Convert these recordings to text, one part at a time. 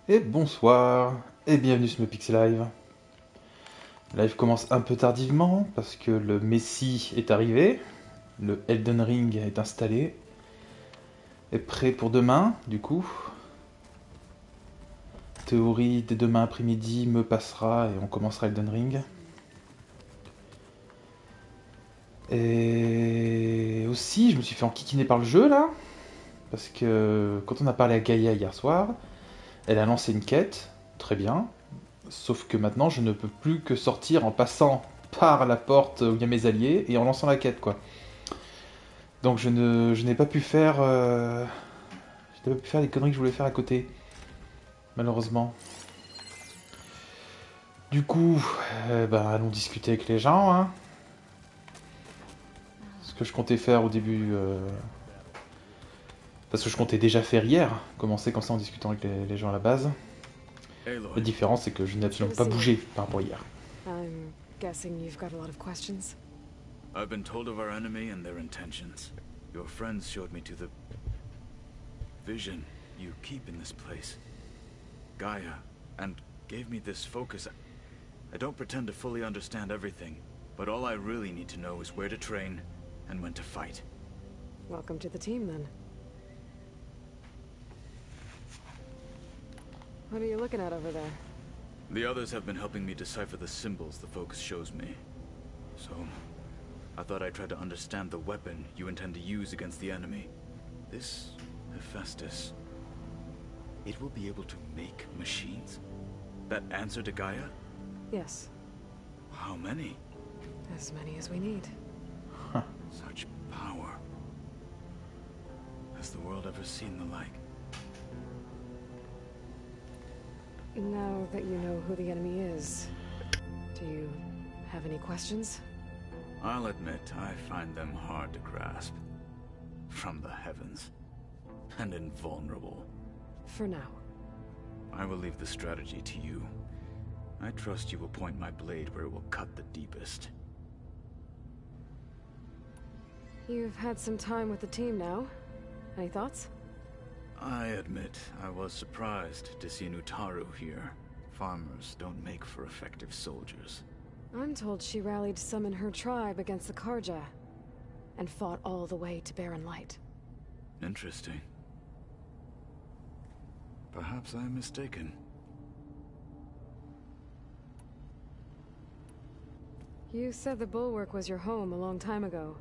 Et bonsoir, et bienvenue sur le Pixel Live. Le live commence un peu tardivement parce que le Messi est arrivé, le Elden Ring est installé, est prêt pour demain, du coup. Théorie dès demain après-midi me passera et on commencera Elden Ring. Et aussi, je me suis fait enquiquiner par le jeu là, parce que quand on a parlé à Gaïa hier soir, elle a lancé une quête, très bien, sauf que maintenant je ne peux plus que sortir en passant par la porte où il y a mes alliés et en lançant la quête quoi. Donc je n'ai pas pu faire je n'ai pas pu faire les conneries que je voulais faire à côté, malheureusement. Du coup, allons discuter avec les gens. Hein. Ce que je comptais faire au début, parce que je comptais déjà faire hier, commencer comme ça en discutant avec les gens à la base. La Aloy, différence, c'est que je n'ai Good absolument to pas see you. bougé par rapport à hier. I'm guessing you've got a lot of questions. I've been told of our enemy and their intentions. Your friends showed me to the vision you keep in this place, Gaia, and gave me this focus. I don't pretend to fully understand everything, but all I really need to know is where to train and when to fight. Welcome to the team, then. What are you looking at over there? The others have been helping me decipher the symbols the focus shows me. So, I thought I'd try to understand the weapon you intend to use against the enemy. This Hephaestus, it will be able to make machines? That answer to Gaia? Yes, How many? as many as we need. Such power. Has the world ever seen the like? Now that you know who the enemy is, do you have any questions? I'll admit, I find them hard to grasp. From the heavens. And invulnerable. For now. I will leave the strategy to you. I trust you will point my blade where it will cut the deepest. You've had some time with the team now. Any thoughts? I admit, I was surprised to see Nutaru here. Farmers don't make for effective soldiers. I'm told she rallied some in her tribe against the Karja, and fought all the way to Barren Light. Interesting. Perhaps I am mistaken. You said the Bulwark was your home a long time ago.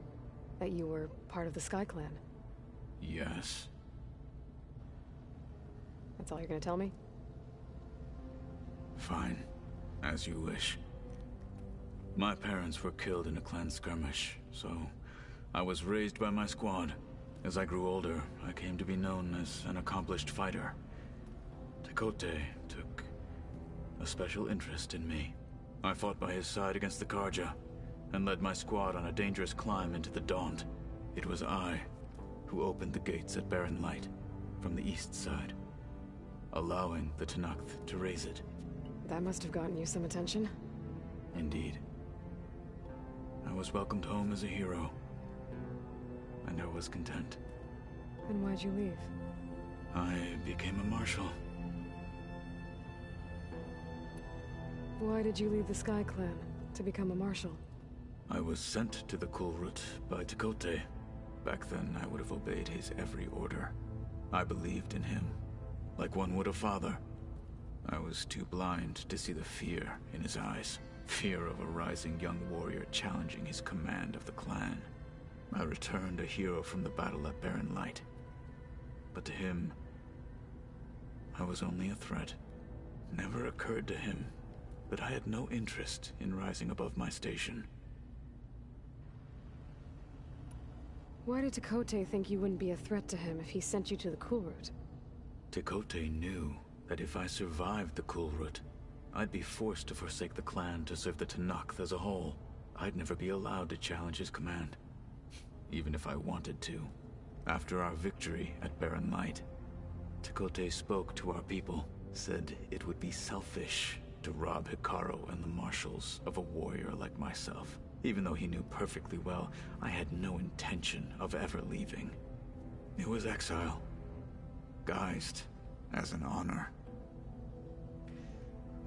That you were part of the Sky Clan. Yes. That's all you're gonna tell me? Fine. As you wish. My parents were killed in a clan skirmish, so I was raised by my squad. As I grew older, I came to be known as an accomplished fighter. Tekote took a special interest in me. I fought by his side against the Karja, and led my squad on a dangerous climb into the Daunt. It was I who opened the gates at Barren Light, from the east side, allowing the Tenakth to raise it. That must have gotten you some attention. Indeed. I was welcomed home as a hero, and I was content. Then why'd you leave? I became a marshal. Why did you leave the Sky Clan to become a marshal? I was sent to the Kulrut by Tekote. Back then, I would have obeyed his every order. I believed in him, like one would a father. I was too blind to see the fear in his eyes. Fear of a rising young warrior challenging his command of the clan. I returned a hero from the battle at Barren Light. But to him, I was only a threat. Never occurred to him that I had no interest in rising above my station. Why did Tekote think you wouldn't be a threat to him if he sent you to the Kulrut? Tekote knew that if I survived the Kulrut, I'd be forced to forsake the clan to serve the Tenakth as a whole. I'd never be allowed to challenge his command, even if I wanted to. After our victory at Barren Light, Tekote spoke to our people, said it would be selfish to rob Hikaru and the marshals of a warrior like myself. Even though he knew perfectly well, I had no intention of ever leaving. It was exile, guised as an honor.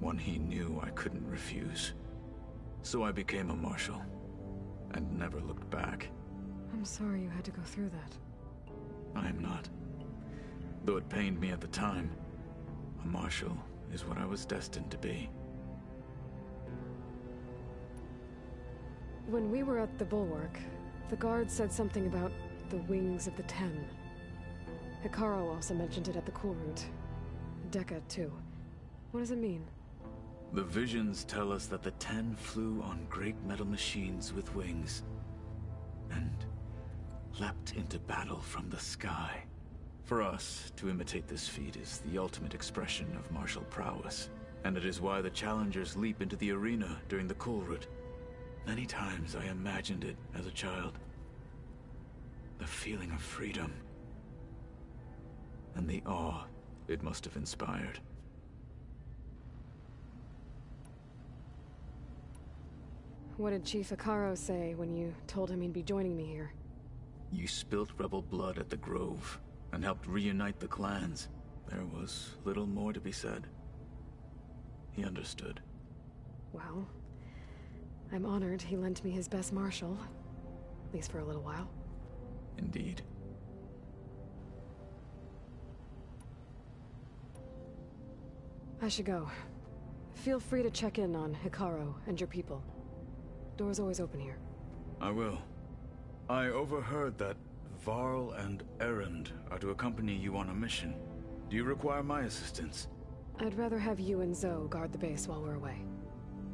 one he knew I couldn't refuse. So I became a marshal, and never looked back. I'm sorry you had to go through that. I am not. Though it pained me at the time, a marshal is what I was destined to be. When we were at the Bulwark, the guard said something about the wings of the Ten. Hikaru also mentioned it at the Cool Route. Dekka, too. What does it mean? The visions tell us that the Ten flew on great metal machines with wings, and leapt into battle from the sky. For us, to imitate this feat is the ultimate expression of martial prowess, and it is why the challengers leap into the arena during the Cool Route. Many times I imagined it as a child. The feeling of freedom, and the awe it must have inspired. What did Chief Hikaru say when you told him he'd be joining me here? You spilt rebel blood at the Grove, and helped reunite the clans. There was little more to be said. He understood. Well, I'm honored he lent me his best marshal. At least for a little while. Indeed. I should go. Feel free to check in on Hikaru and your people. Door's always open here. I will. I overheard that Varl and Erend are to accompany you on a mission. Do you require my assistance? I'd rather have you and Zoe guard the base while we're away.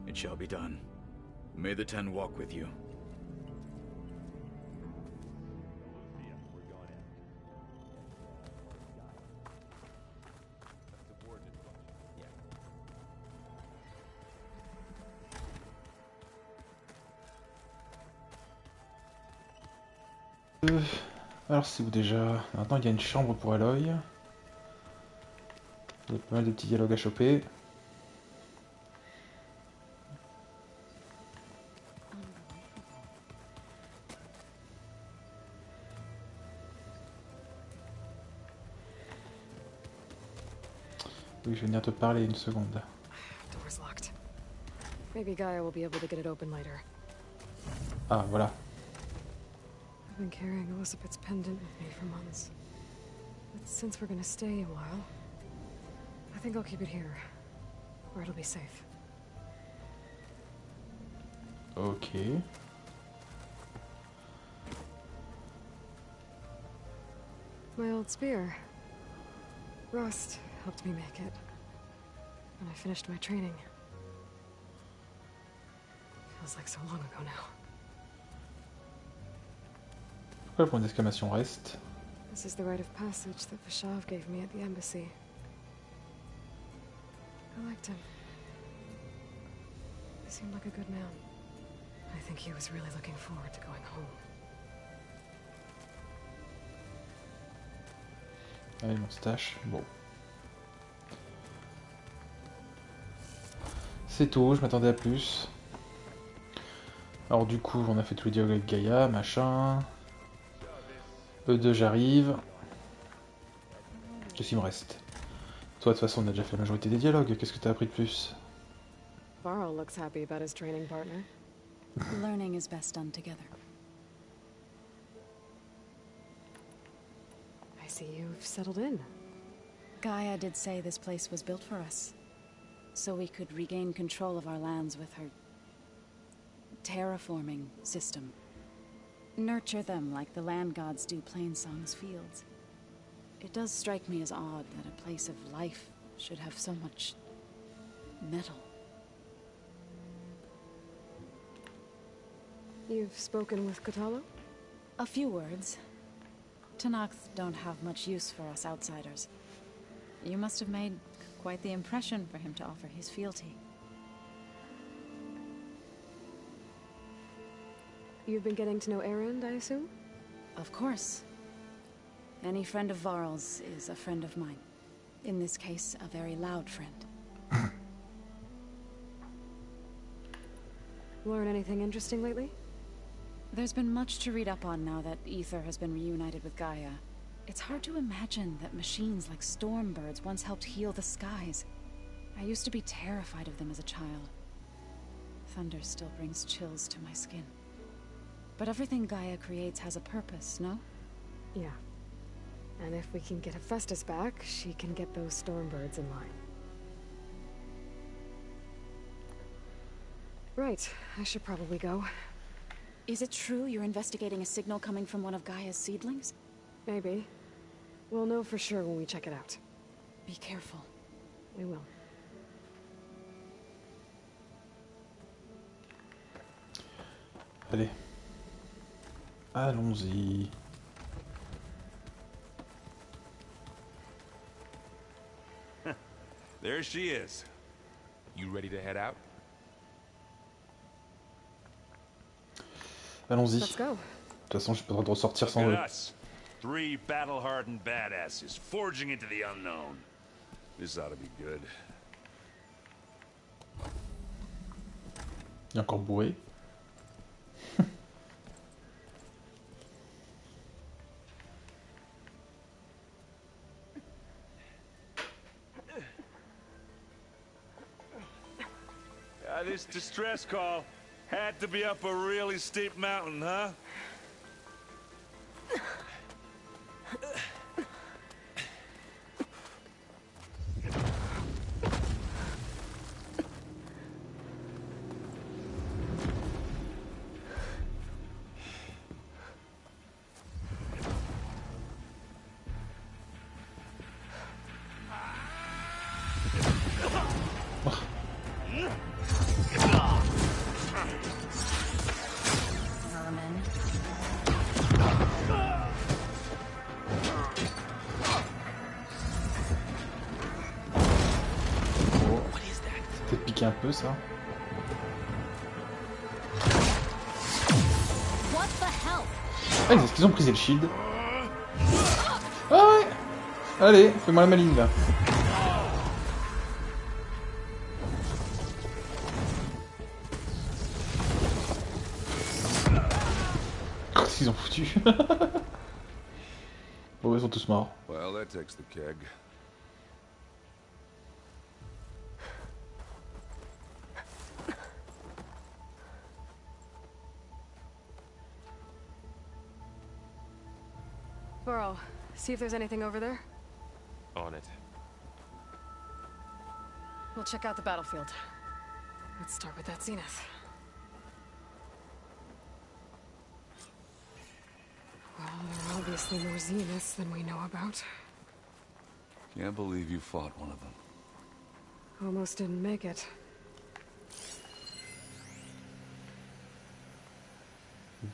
It shall be done. May the Ten walk with you. Alors c'est où déjà? Maintenant il y a une chambre pour Aloy. Il y a pas mal de petits dialogues à choper. Oui, je vais venir te parler une seconde. Door's locked. Maybe Gaia will be able to get it open later. Ah voilà. I've been carrying Elizabeth's pendant with me for months. But since we're gonna stay a while, I think I'll keep it here, where it'll be safe. Ok. My old spear. Rust helped me make it. When I finished my training. Feels like so long ago now. Pourquoi le point d'exclamation reste? This is the rite of passage that Vashav gave me at the embassy. I liked him. He seemed like a good man. I think he was really looking forward to going home. Allez, mon stash. Bon. C'est tout, je m'attendais à plus. Alors du coup, on a fait tous les dialogues avec Gaïa, machin. E2, j'arrive. Qu'est-ce qu'il me reste? Toi, de toute façon, on a déjà fait la majorité des dialogues. Qu'est-ce que t'as appris de plus? Varl looks happy about his training partner. Learning is best done together. I see you've settled in. Gaia did say this place was built for us, so we could regain control of our lands with her terraforming system. Nurture them like the land gods do Plainsong's fields. It does strike me as odd that a place of life should have so much metal. You've spoken with Kotallo? A few words. Tenakth don't have much use for us outsiders. You must have made quite the impression for him to offer his fealty. You've been getting to know Erend, I assume? Of course. Any friend of Varl's is a friend of mine. In this case, a very loud friend. Learn anything interesting lately? There's been much to read up on now that Ether has been reunited with Gaia. It's hard to imagine that machines like Stormbirds once helped heal the skies. I used to be terrified of them as a child. Thunder still brings chills to my skin. But everything Gaia creates has a purpose, no? Yeah. And if we can get Hephaestus back, she can get those Stormbirds in line. Right, I should probably go. Is it true you're investigating a signal coming from one of Gaia's seedlings? Maybe. We'll know for sure when we check it out. Be careful. I will. Allez. Allons-y. There she is. You ready to head out? Allons-y. Let's go. De toute façon, j'ai pas le droit de ressortir sans Look eux. at us. 3 battle-hardened badasses forging into the unknown. This ought to be good. Il est encore bourré. This distress call had to be up a really steep mountain, huh? Peut-être piquer un peu ça. Ah, est-ce qu'ils ont brisé le shield? Ah ouais. Allez, fais-moi la maline là. Qu'est-ce qu'ils ont foutu? Bon, ils sont tous morts. Well, that takes the keg. Burrow, see if there's anything over there. On it. We'll check out the battlefield. Let's start with that zenith. Well, there are obviously more zeniths than we know about. Can't believe you fought one of them. Almost didn't make it.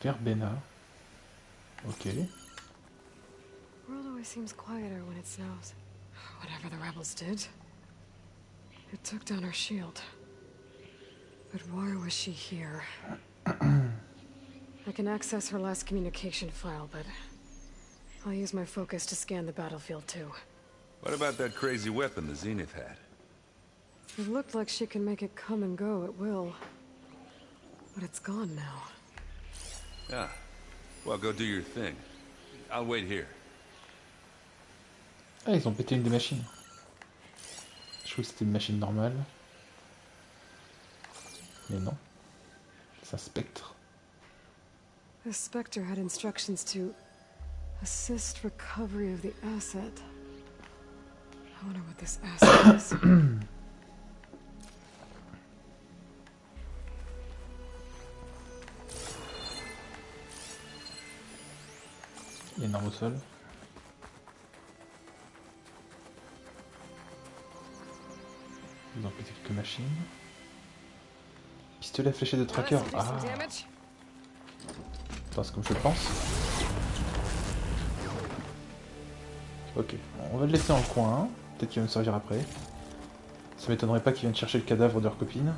Verbena. Ok. World always seems quieter when it snows. Whatever the rebels did, it took down our shield. But why was she here? I can access her last communication file, but I'll use my focus to scan the battlefield too. What about that crazy weapon the Zenith had? It looked like she can make it come and go at will. But it's gone now. Ah. Well, go do your thing. I'll wait here. Ah, ils ont pété une des machines. Je crois que c'était une machine normale. Mais non. C'est un spectre. The Spectre had instructions to assist recovery of the asset. I wonder what this asset is. Il y a une arme au sol. Ils ont pété quelques machines. Pistolet fléché de tracker. Ah. Attends, c'est comme je le pense. Ok, on va le laisser dans le coin. Peut-être qu'il va me servir après. Ça m'étonnerait pas qu'ils viennent chercher le cadavre de leur copine.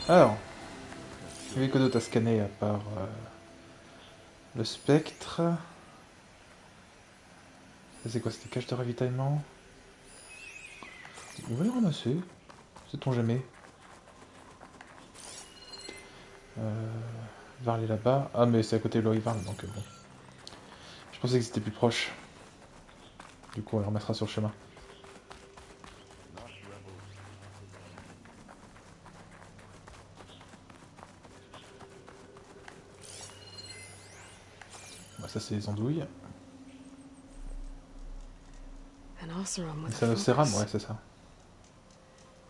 Alors, il y avait quoi d'autre à scanner à part le spectre. C'est quoi, c'était cache de ravitaillement? On va les ramasser, sait-on jamais. Varl est là-bas. Ah mais c'est à côté de Varl, donc bon. Je pensais que c'était plus proche. Du coup on les ramassera sur le chemin. Ça c'est les andouilles. An Oseram with C'est un a océram, focus. ouais, c'est ça.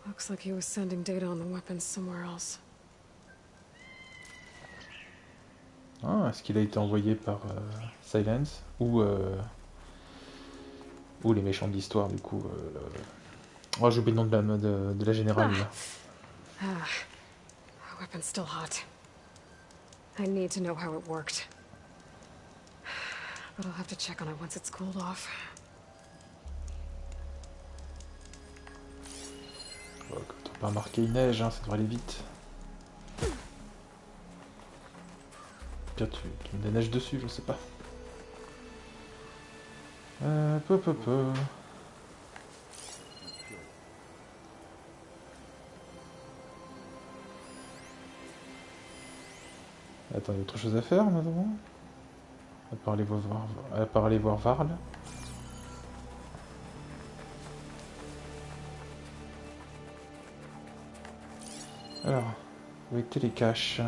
Looks like he was sending data on the weapons somewhere else. Ah, est-ce qu'il a été envoyé par Silence ou les méchants de l'histoire, du coup Oh, j'ai oublié le nom de la générale, là. Ah, the weapon's still hot. I need to know how it worked. But I'll have to check on it once it's cooled off. Quand on peut remarquer, il neige, hein, ça devrait aller vite. Pire, tu mets de la neige dessus, je sais pas. Peu. Attends, il y a autre chose à faire maintenant? À part aller voir Varl. Alors, où étaient les caches?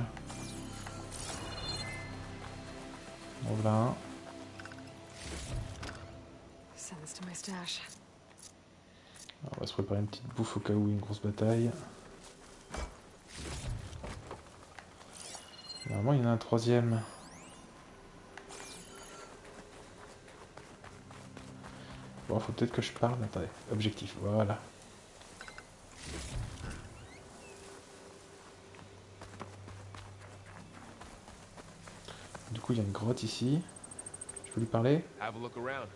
En voilà un. Send this to my stash. Alors, on va se préparer une petite bouffe au cas où il y a une grosse bataille. Normalement, il y en a un troisième. Bon, faut peut-être que je parle. Attendez, objectif, voilà. Du coup, il y a une grotte ici. Je peux lui parler? Have a look around.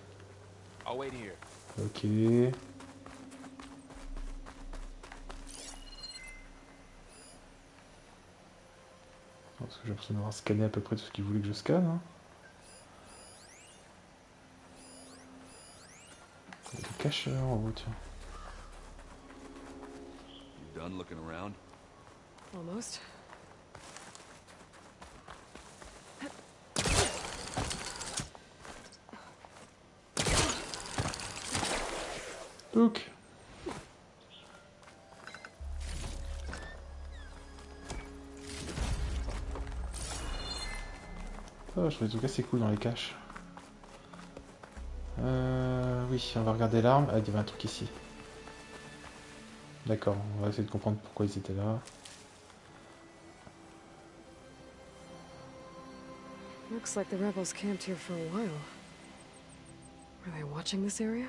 I'll wait here. Ok. Parce que j'ai l'impression d'avoir scanné à peu près tout ce qu'il voulait que je scanne. Hein. Il y a des caches en haut, tiens. You done looking around? Almost. Look. Oh, je trouvais tout cas c'est cool dans les caches. Oui, on va regarder l'arme. Ah, il y avait un truc ici. D'accord, on va essayer de comprendre pourquoi ils étaient là. Looks like the rebels camped here for a while. Were they watching this area?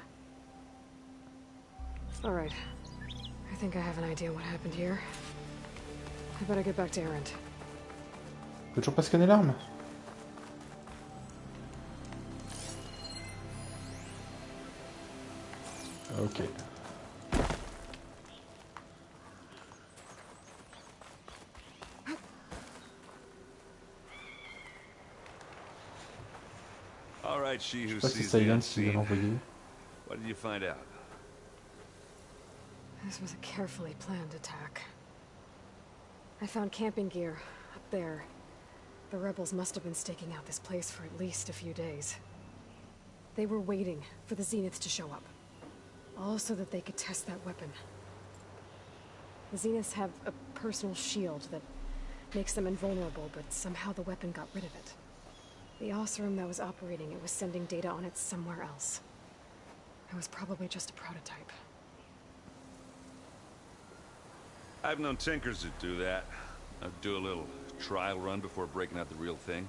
Alright. I think I have an idea what happened here. I better get back to Erend. On peut toujours pas scanner l'arme? Ok. All right, she Je sais who pas si sees the Silence qui l'a unseen. envoyé. What did you find out? This was a carefully planned attack. I found camping gear up there. The rebels must have been staking out this place for at least a few days. They were waiting for the Zeniths to show up. All so that they could test that weapon. The Zeniths have a personal shield that makes them invulnerable, but somehow the weapon got rid of it. The Oseram that was operating it was sending data on it somewhere else. It was probably just a prototype. I've known tinkers that do that. I'd do a little trial run before breaking out the real thing.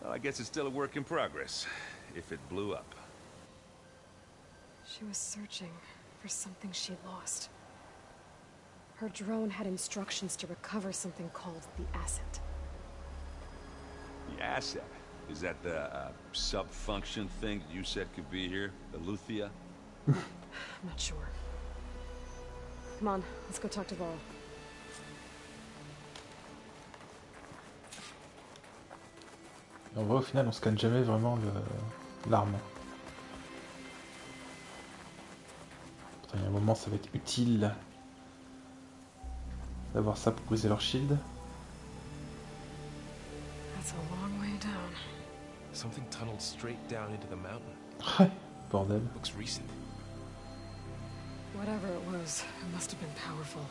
Well, I guess it's still a work in progress, if it blew up. She was searching for something she lost. Her drone had instructions to recover something called the asset. The asset? Is that the sub-function thing that you said could be here? The Luthia? I'm not sure. Come on, let's go talk to Varl. En vrai, au final, on scanne jamais vraiment l'arme. Putain, il y a un moment, ça va être utile d'avoir ça pour briser leur shield. That's a long way down. Something tunneled straight down into the mountain. Ouais, bordel. Looks recent. Whatever it was, it must have been powerful.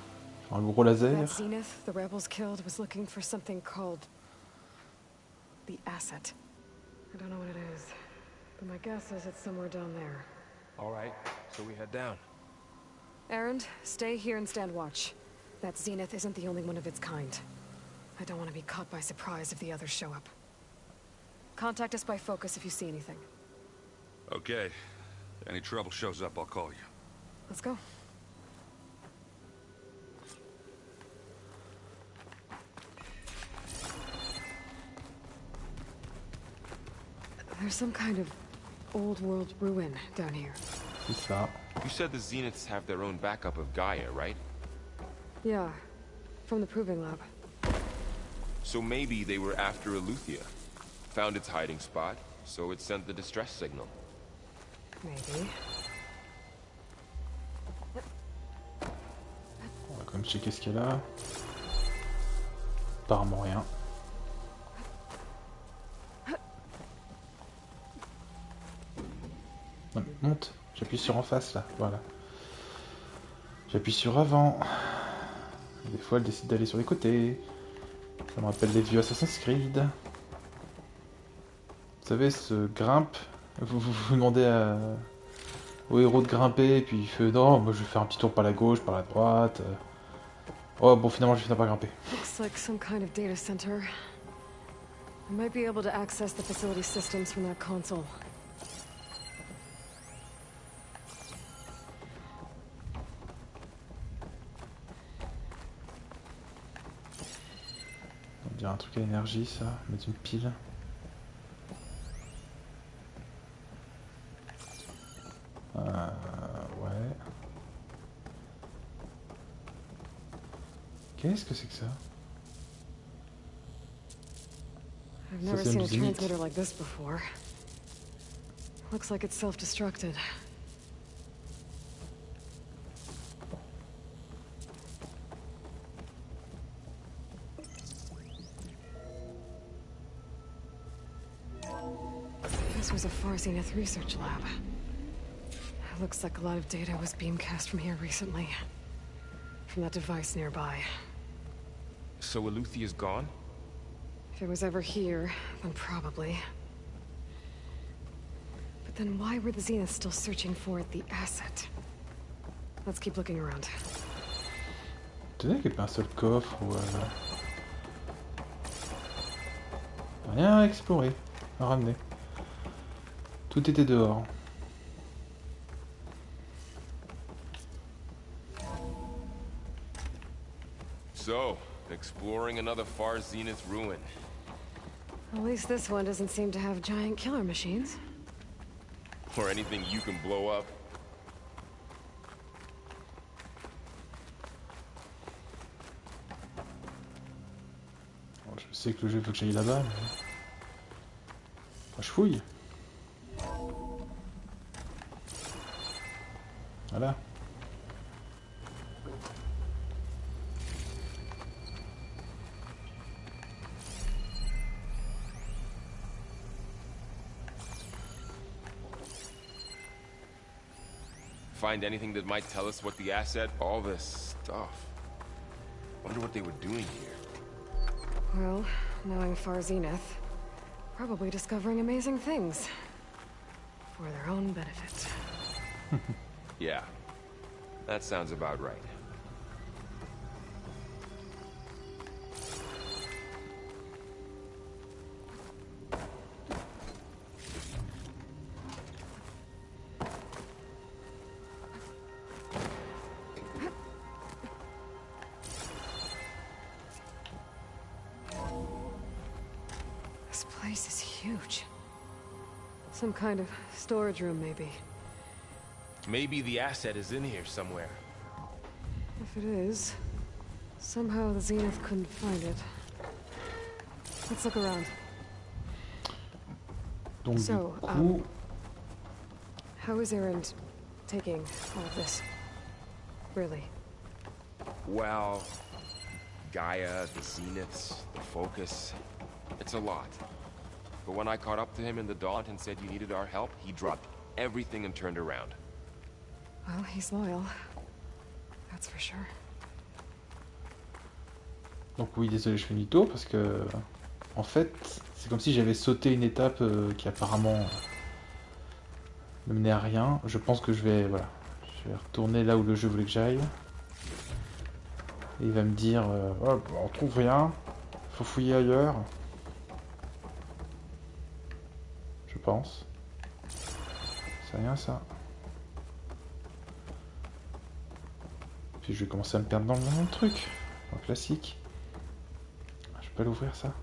Un gros laser. That Zenith the rebels killed was looking for something called the asset. I don't know what it is, but my guess is it's somewhere down there. All right, so we head down. Erend, stay here and stand watch. That Zenith isn't the only one of its kind. I don't want to be caught by surprise if the others show up. Contact us by focus if you see anything. Okay. Any trouble shows up, I'll call you. Let's go. There's some kind of old world ruin down here. C'est ça. You said the Zeniths have their own backup of Gaia, right? Yeah, from the proving lab. So maybe they were after Eleuthia. Found its hiding spot, so it sent the distress signal. Maybe. On va quand même checker ce qu'il y a là. Apparemment rien. Non mais monte, j'appuie sur en face là, voilà. J'appuie sur avant. Des fois elle décide d'aller sur les côtés. Ça me rappelle les vieux Assassin's Creed. Vous savez, ce grimpe, vous demandez au héros de grimper, et puis il fait non, moi je vais faire un petit tour par la gauche, par la droite. Oh bon, finalement je finis par grimper. Looks like some kind of data center. I might be able to access the facility systems from that console. On dirait un truc à énergie ça, mettre une pile. Ouais. Qu'est-ce que c'est que ça? I've never seen a transmitter like this before. Looks like it's self-destructed. This was a Far Zenith research lab. Looks like a lot of data was beamcast from here recently. From that device nearby. So Eleuthia's gone? If it was ever here, then probably. But then why were the Zeniths still searching for the asset? Let's keep looking around. Tenez qu'il n'y ait pas un seul coffre ou... Rien à explorer, à ramener. Tout était dehors. So, exploring another Far Zenith ruin. At least this one doesn't seem to have giant killer machines. Or anything you can blow up. Bon, je sais que le jeu veut que j'aille là-bas, mais... Enfin, je fouille. Voilà. Find anything that might tell us what the asset, all this stuff. Wonder what they were doing here. Well, knowing Far Zenith, probably discovering amazing things. For their own benefit. Yeah, that sounds about right. This place is huge. Some kind of storage room, maybe. Maybe the asset is in here somewhere. If it is, somehow the Zenith couldn't find it. Let's look around. Donc So, du coup... how is Erend taking all of this? Really? Well, Gaia, the Zeniths, the Focus. It's a lot. But when I caught up to him in the Daunt and said you needed our help, he dropped everything and turned around. Well, he's loyal. That's for sure. Donc oui, désolé, je fais demi-tour parce que En fait, c'est comme si j'avais sauté une étape qui apparemment ne menait à rien. Je pense que je vais, voilà, je vais retourner là où le jeu voulait que j'aille. Et il va me dire, oh, on trouve rien, faut fouiller ailleurs. Je pense. C'est rien ça. Puis je vais commencer à me perdre dans le même truc. Un classique. Je peux l'ouvrir ça.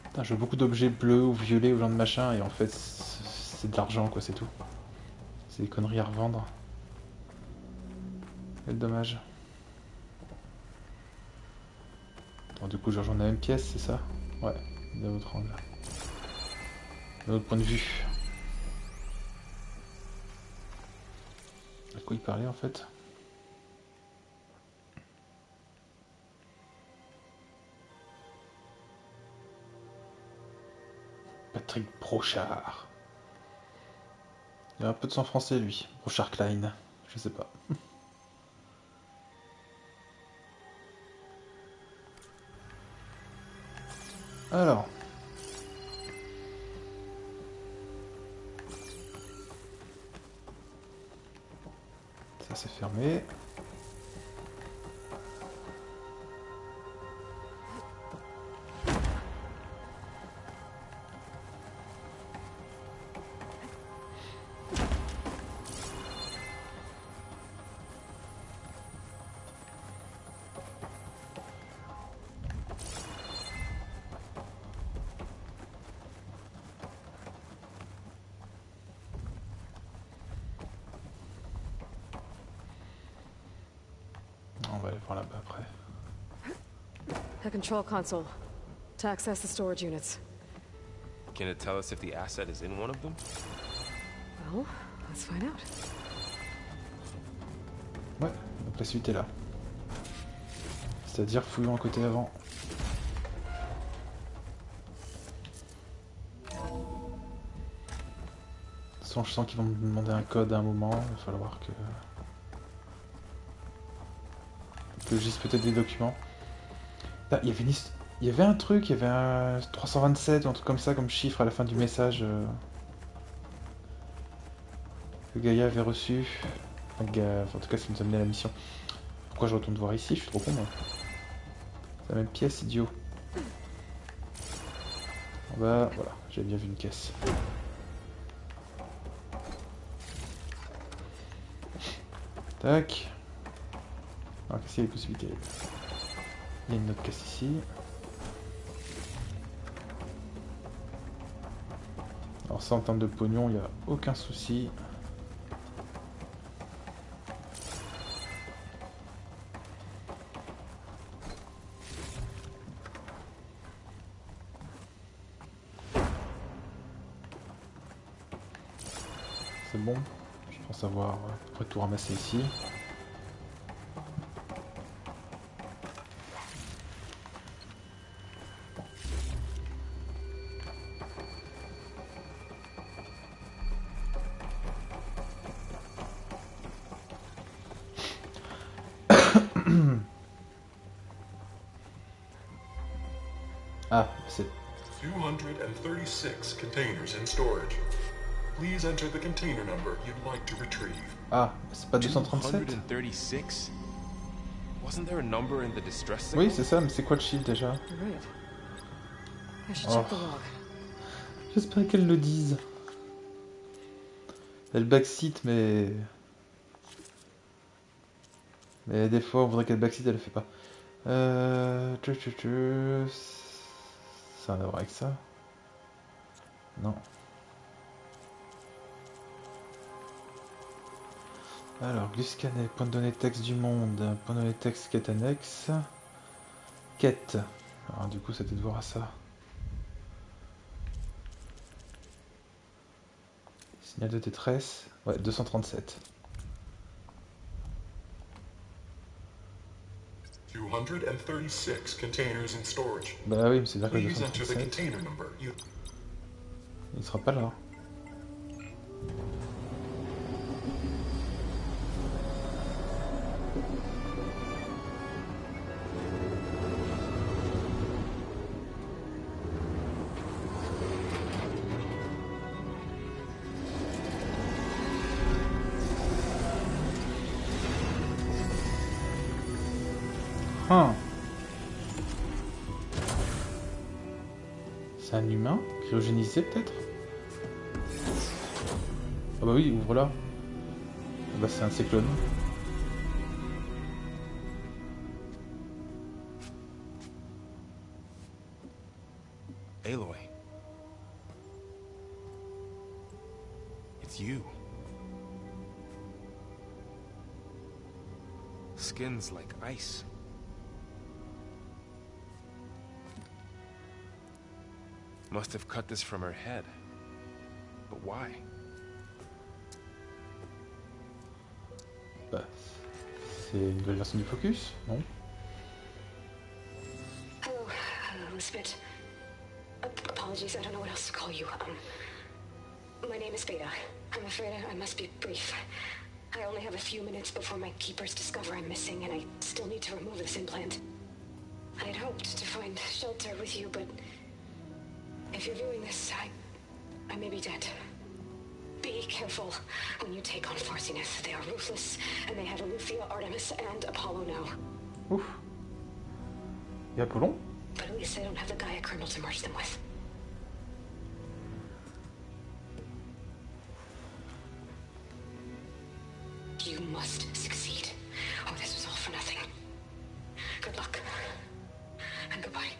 Putain, je veux beaucoup d'objets bleus ou violets ou genre de machin et en fait c'est de l'argent quoi, c'est tout. C'est des conneries à revendre. Quel dommage. Bon, du coup je rejoins la même pièce, c'est ça? Ouais, d'un autre angle. D'un autre point de vue. À quoi il parlait en fait? Patrick Brochard. Il a un peu de sang français lui. Brochard Klein. Je sais pas. Alors. Ça c'est fermé. On va aller voir là-bas après. A control console. To access the storage units. Can it tell us if the asset is in one of them? Well, let's find out. Ouais, donc la suite est là. C'est-à-dire fouillons à côté avant. De toute façon, je sens qu'ils vont me demander un code à un moment. Il va falloir que je lise peut-être des documents. Là, il y avait un truc, il y avait un 327 ou un truc comme ça comme chiffre à la fin du message que Gaïa avait reçu. Enfin, en tout cas, ça nous amenait à la mission. Pourquoi je retourne voir ici? Je suis trop con moi. C'est la même pièce, idiot. Bah voilà, j'avais bien vu une caisse. Tac. Alors qu'est-ce qu'il y a les possibilités? Il y a une autre caisse ici. Alors ça en termes de pognon, il n'y a aucun souci. C'est bon. Je pense avoir à peu près tout ramassé ici. Ah, c'est... 236 containers in storage. Please enter the container number you'd like to retrieve. Ah, c'est pas 237? 236? Wasn't there a number in the distress signal? Oui, c'est ça, mais c'est quoi le chiffre déjà? Right. I should Oh. check the log. J'espère qu'elle le dise. Elle backseat, mais des fois on voudrait qu'elle backseat, elle le fait pas. Ça a à voir avec ça? Non. Alors, Gluscanet, point de données texte du monde, point de données texte quête annexe. Quête. Alors du coup, c'était de voir à ça. Signal de détresse. Ouais, 237. 236 containers in storage. Bah oui, mais c'est bien que Please enter the 237. container number. Il sera pas là. Hein. C'est un humain? Cryogénisé peut-être? Ah bah oui, ouvre là. Ah bah c'est un de ses clones. Aloy. It's you. Skin's like ice. Must have cut this from her head. But why? Bah, c'est une nouvelle version du Focus, non? Hello, Elizabeth. Apologies, I don't know what else to call you. My name is Beta. I'm afraid I must be brief. I only have a few minutes before my keepers discover I'm missing, and I still need to remove this implant. I had hoped to find shelter with you, but if you're viewing this, I may be dead. Be careful when you take on Farsineth. They are ruthless, and they have Eleuthia, Artemis, and Apollo now. Ouf. Et Apollon? But at least they don't have the Gaia kernel to merge them with. You must succeed, or this was all for nothing. Good luck. And goodbye.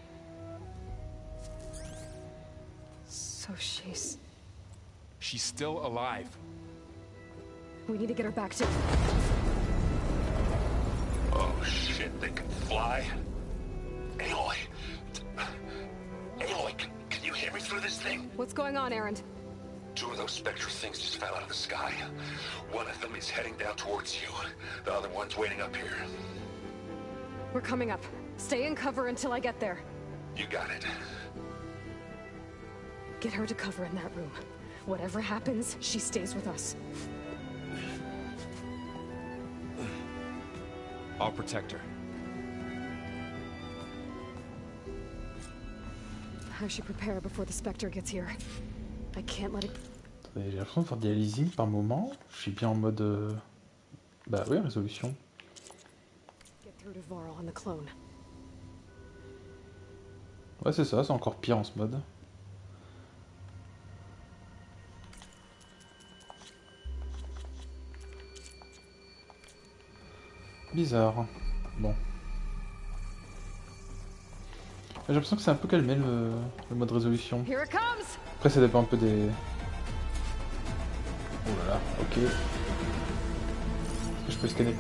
So she's... She's still alive. We need to get her back to... Oh shit, they can fly? Aloy! Aloy, can you hear me through this thing? What's going on, Erend? Two of those spectral things just fell out of the sky. One of them is heading down towards you. The other one's waiting up here. We're coming up. Stay in cover until I get there. You got it. Get her to cover in that room. Whatever happens, she stays with us. I'll protect her. I should prepare before the Spectre gets here. I can't let it... J'ai l'impression de faire des aliasing par moment. Je suis bien en mode... Bah oui, résolution. Get through to Varl and the clone. Ouais, c'est ça, c'est encore pire en ce mode. Bizarre. Bon. J'ai l'impression que c'est un peu calmé le mode résolution. Here it comes. Après ça dépend un peu des... Oh là là, ok. Est-ce que je peux scanner?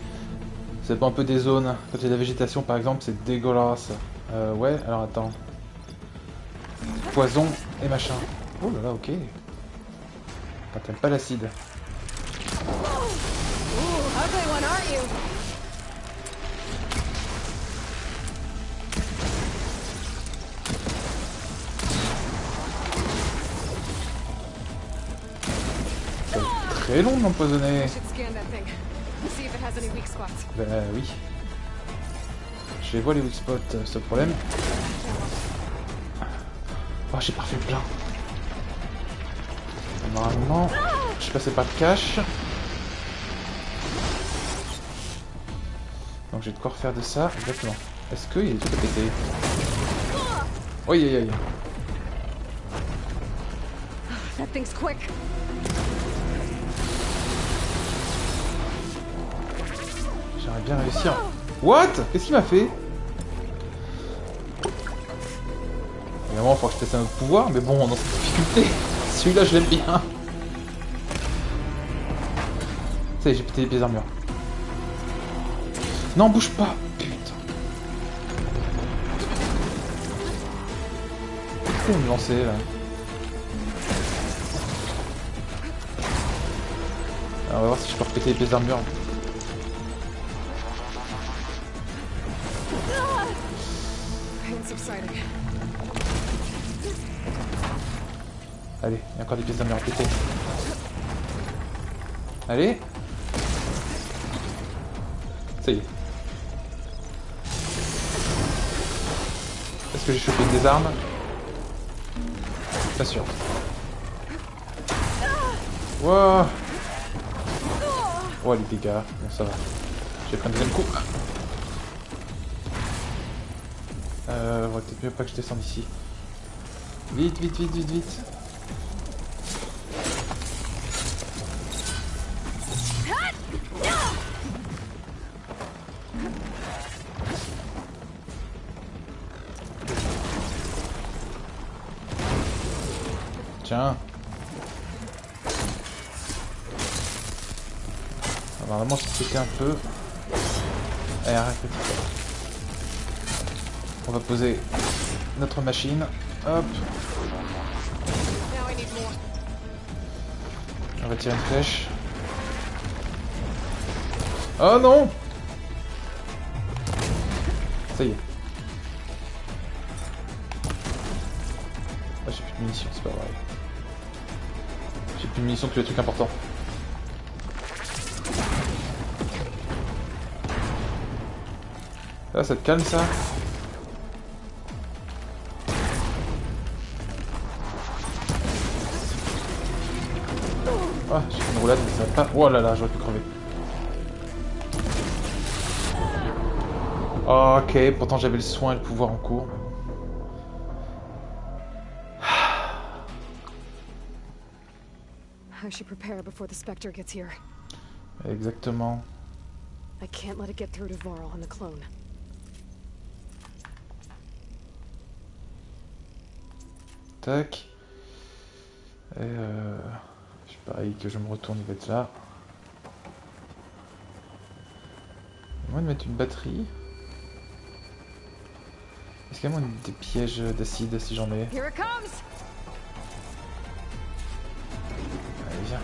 Ça dépend un peu des zones. Quand il y a de la végétation par exemple, c'est dégueulasse. Ouais, alors attends. Poison et machin. Oh là là, ok. Ah, t'aimes pas l'acide. Ugly one, aren't you? Très long de l'empoisonner. I should scan that thing. See if it has any weak spots. Bah oui. Je les vois les weak spots, ce problème. Oh, j'ai pas fait le plein. Normalement, je suis passé par le cache. Donc j'ai de quoi refaire de ça, exactement. Est-ce qu'il y a des trucs à péter? Oui, aïe aïe. That thing's quick. J'aimerais bien réussir. What? Qu'est-ce qu'il m'a fait? Évidemment, il faut que je teste un autre pouvoir, mais bon, dans cette difficulté, celui-là je l'aime bien. Ça y est, j'ai pété les pièces d'armure. Non, bouge pas! Putain. Pourquoi me lancer là? On va voir si je peux repéter les pièces d'armure. Allez, il y a encore des pièces d'armure à péter. Allez. Ça y est. Est-ce que j'ai chopé des armes? Pas sûr. Wow. Oh les dégâts, bon ça va. Je vais prendre un deuxième coup. Ouais, peut-être mieux pas que je descende ici. Vite, vite, vite, vite, vite. Tiens. Normalement, si c'était un peu... Allez, arrête, petit peu. On va poser notre machine. Hop. On va tirer une flèche. Oh non! Ça y est. Ah, j'ai plus de munitions, c'est pas vrai. J'ai plus de munitions que les trucs importants. Ah, ça te calme ça? Ah, j'ai fait une roulade, mais ça va pas. Oh là là, j'aurais pu crever. Oh, ok, pourtant j'avais le soin et le pouvoir en cours. I should prepare before the Spectre gets here. Exactement. I can't let it get through to Varl and the clone. Tac. Et pareil que je me retourne, il va être là. Moi de mettre une batterie. Est-ce qu'il y a moins des pièges d'acide si j'en ai? Here it comes. Allez, viens.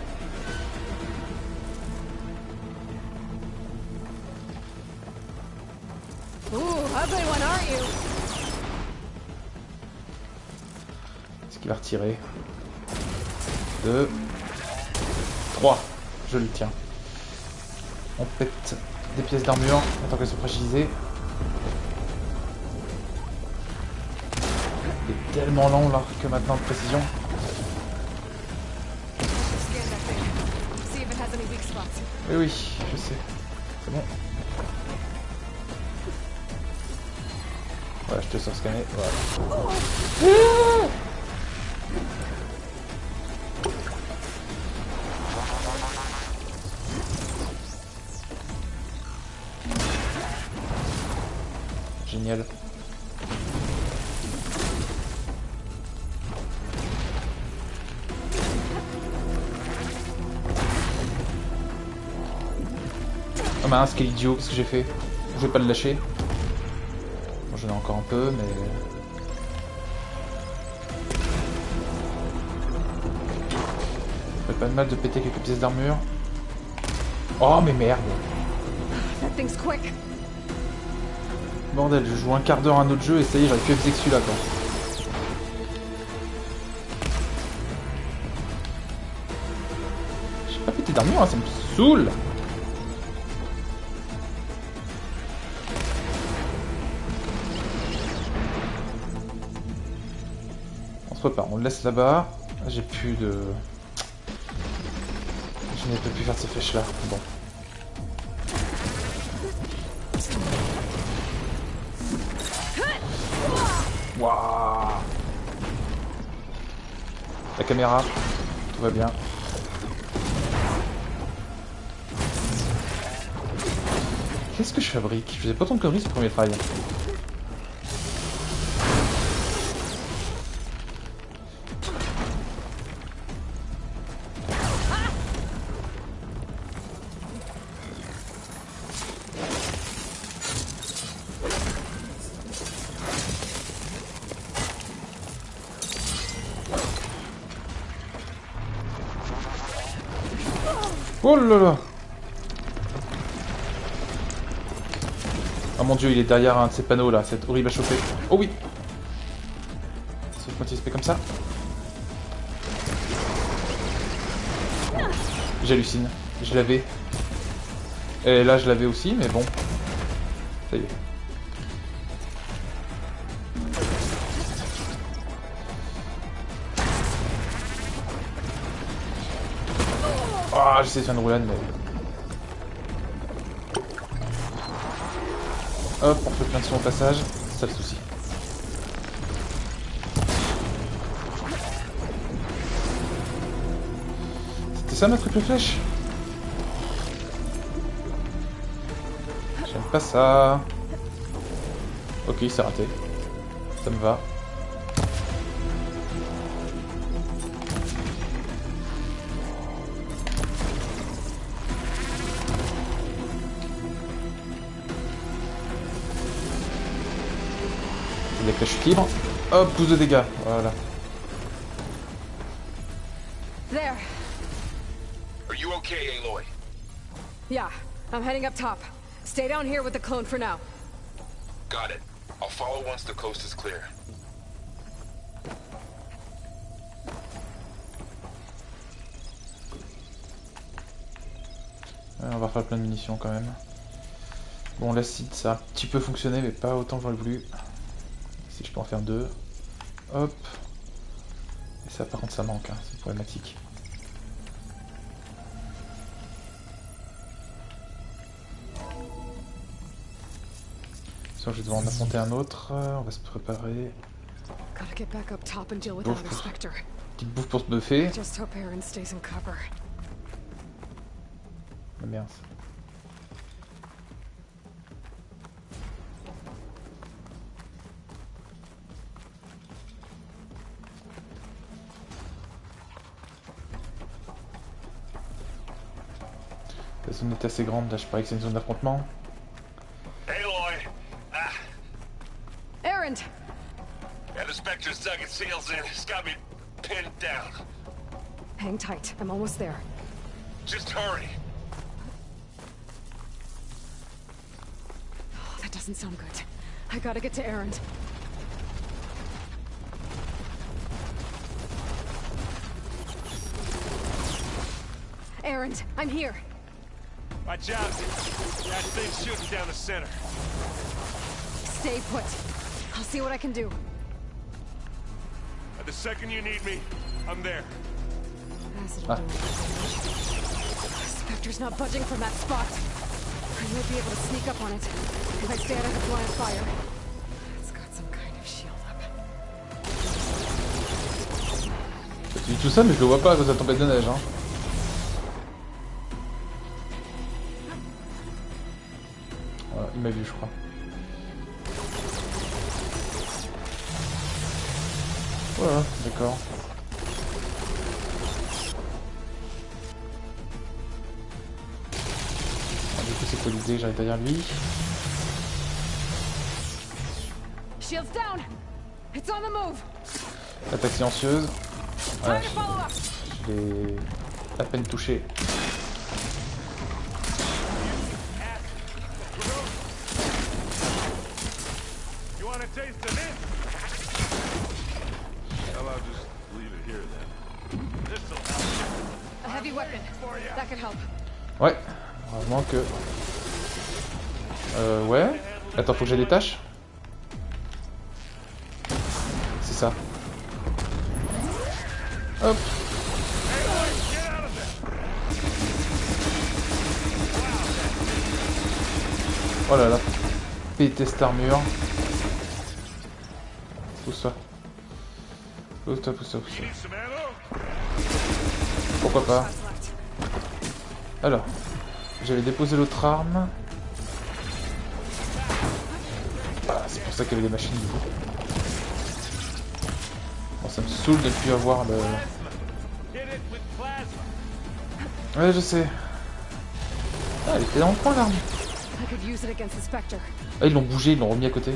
Ooh, ugly one, aren't you? Est-ce qu'il va retirer? 2, 3. Je le tiens. On pète des pièces d'armure en tant qu'elles sont fragilisées. Il est tellement lent là que maintenant de précision. Oui, oui, je sais. C'est bon. Voilà, je te sors scanner. Voilà. Génial. Oh mince, quel idiot, qu'est-ce que j'ai fait? Je vais pas le lâcher. Bon, j'en ai encore un peu, mais... Ça fait pas de mal de péter quelques pièces d'armure. Oh, mais merde! That thing's quick. Bordel, je joue un quart d'heure à un autre jeu et ça y est, j'aurais pu éviter que celui-là, quoi. J'ai pas pété d'armure, hein, ça me saoule! On se prépare, on le laisse là-bas. J'ai plus de... Je n'ai pas pu faire ces flèches-là. Bon. Waouh! La caméra, tout va bien. Qu'est-ce que je fabrique? Je faisais pas tant de conneries ce premier travail. Oh là là. Oh mon dieu, il est derrière un de ces panneaux là, c'est horrible à choper. Oh oui. Sauf quand il se fait comme ça. J'hallucine, je l'avais. Et là je l'avais aussi, mais bon. Ça y est. Ah, j'essaie de faire une roulade, mais... Hop, on fait plein de sons au passage, c'est ça le souci. C'était ça ma triple flèche? J'aime pas ça. Ok, il s'est raté. Ça me va. Les flèches libre. Hop, pouce de dégâts. Voilà. There. Are you okay, Aloy? Yeah, I'm heading up top. Stay down here with the clone for now. Got it. I'll follow once the coast is clear. Ouais, on va refaire plein de munitions quand même. Bon, l'acide ça a un petit peu fonctionné, mais pas autant que j'aurais voulu. Si je peux en faire 2. Hop. Et ça, par contre, ça manque, hein. C'est problématique. Je vais devoir en affronter un autre. On va se préparer. Gotta get back up top and deal with that Spectre. Petite bouffe pour se buffer. Just hope Aaron stays in cover. Ah merde. La zone est assez grande, là je parie que c'est une zone d'affrontement. Aloy! Ah, Aaron! yeah, the Spectre's dug its heels in. It's got me pinned down. Hang tight, I'm almost there. Just hurry. Oh, that doesn't sound good. I gotta get to Aaron. Aaron, I'm here. Watch out. That thing's shooting down the center. Stay put. I'll see what I can do. The second you need me, I'm there. Spectre's not budging from that spot. I might be able to sneak up on it if I stay out of the line of fire. It's got some kind of shield up. Tu dis tout ça, mais je le vois pas à cause de la tempête de neige, hein. Voilà, il m'a vu, je crois. Voilà, d'accord. Du coup, c'est quoi l'idée? J'arrive derrière lui. Shield's down. It's on the move. Attaque silencieuse. Ouais, je l'ai à peine touché. A heavy weapon. That could help. Ouais, heureusement que... ouais. Attends, faut que j'ai des tâches. C'est ça. Hop. Oh là là. Péter cette armure. Pousse-toi. Pousse-toi, pousse-toi, pousse-toi. Pourquoi pas. Alors, j'avais déposé l'autre arme. Ah, c'est pour ça qu'il y avait des machines du coup. Bon, ça me saoule de ne plus avoir le... Ouais, je sais. Ah, elle était dans le coin l'arme. Ah, ils l'ont bougé, ils l'ont remis à côté.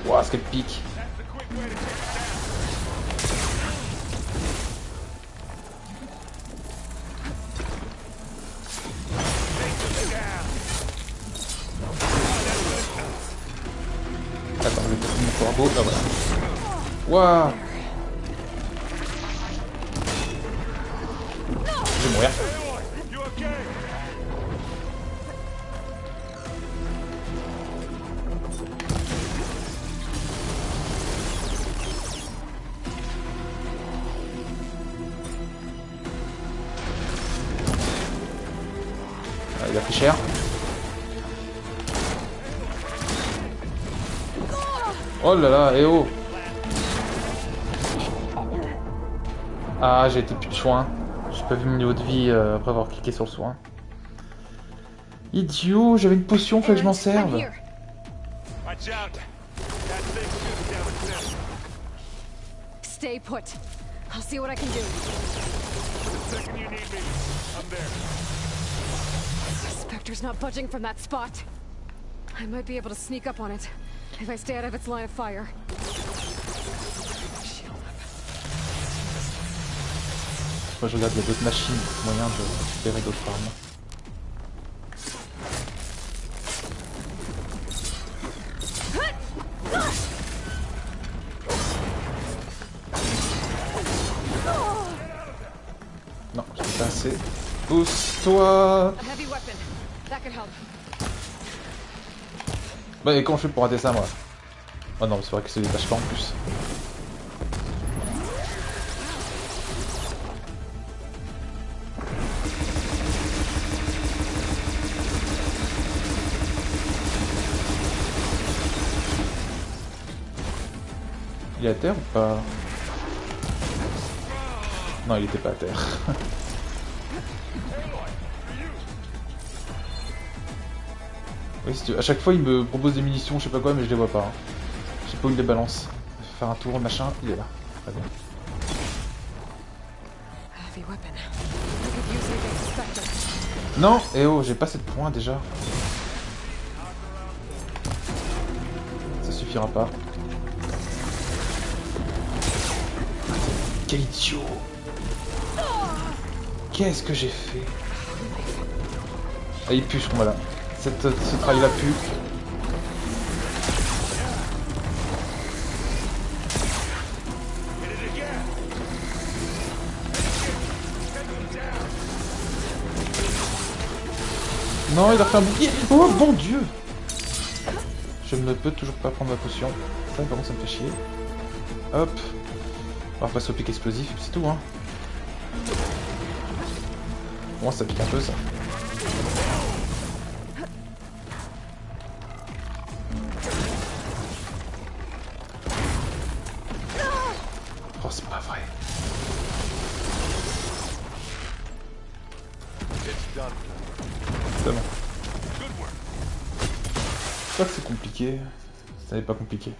Ouah, ce qu'elle pique. drapeau. Ah voilà. Waouh. Je vais mourir. Ah, il a pris cher. Oh là là, eh oh. Ah, j'ai été plus de soin. J'ai pas vu mon niveau de vie après avoir cliqué sur le soin. Idiot, j'avais une potion, fallait que je m'en serve. Watch out. That thing's shooting down the center. Stay put. I'll see what I can do. The second you need me, I'm there. Spectre's not budging from that spot. I might be able to sneak up on it if I stay out of its line of fire. Shield up. Moi je regarde, il y a d'autres machines, moyen de récupérer d'autres armes. Non, je n'ai pas assez. Pousse-toi! A heavy weapon. That could help. Bah et comment je fais pour rater ça moi? Oh non, c'est vrai que ça détache pas en plus. Il est à terre ou pas? Non, il était pas à terre. Oui, si tu... À chaque fois, il me propose des munitions, je sais pas quoi, mais je les vois pas. Hein. Je sais pas où il les balance. Faire un tour, machin, il est là. Très bien. Heavy weapon. I could use it against Spectre. Non, eh oh, j'ai pas 7 points déjà. Ça suffira pas. Quel idiot! Qu'est-ce que j'ai fait? Ah, il pue ce combat là. Ce travail là pue. Non, il a fait un bouclier. Oh bon Dieu! Je ne peux toujours pas prendre ma potion. Ça, par contre, ça me fait chier. Hop. On va passer au pic explosif, c'est tout, hein. Bon, ça pique un peu, ça. Oh, c'est pas vrai. C'est bon. Je crois que c'est compliqué. Ça n'est pas compliqué.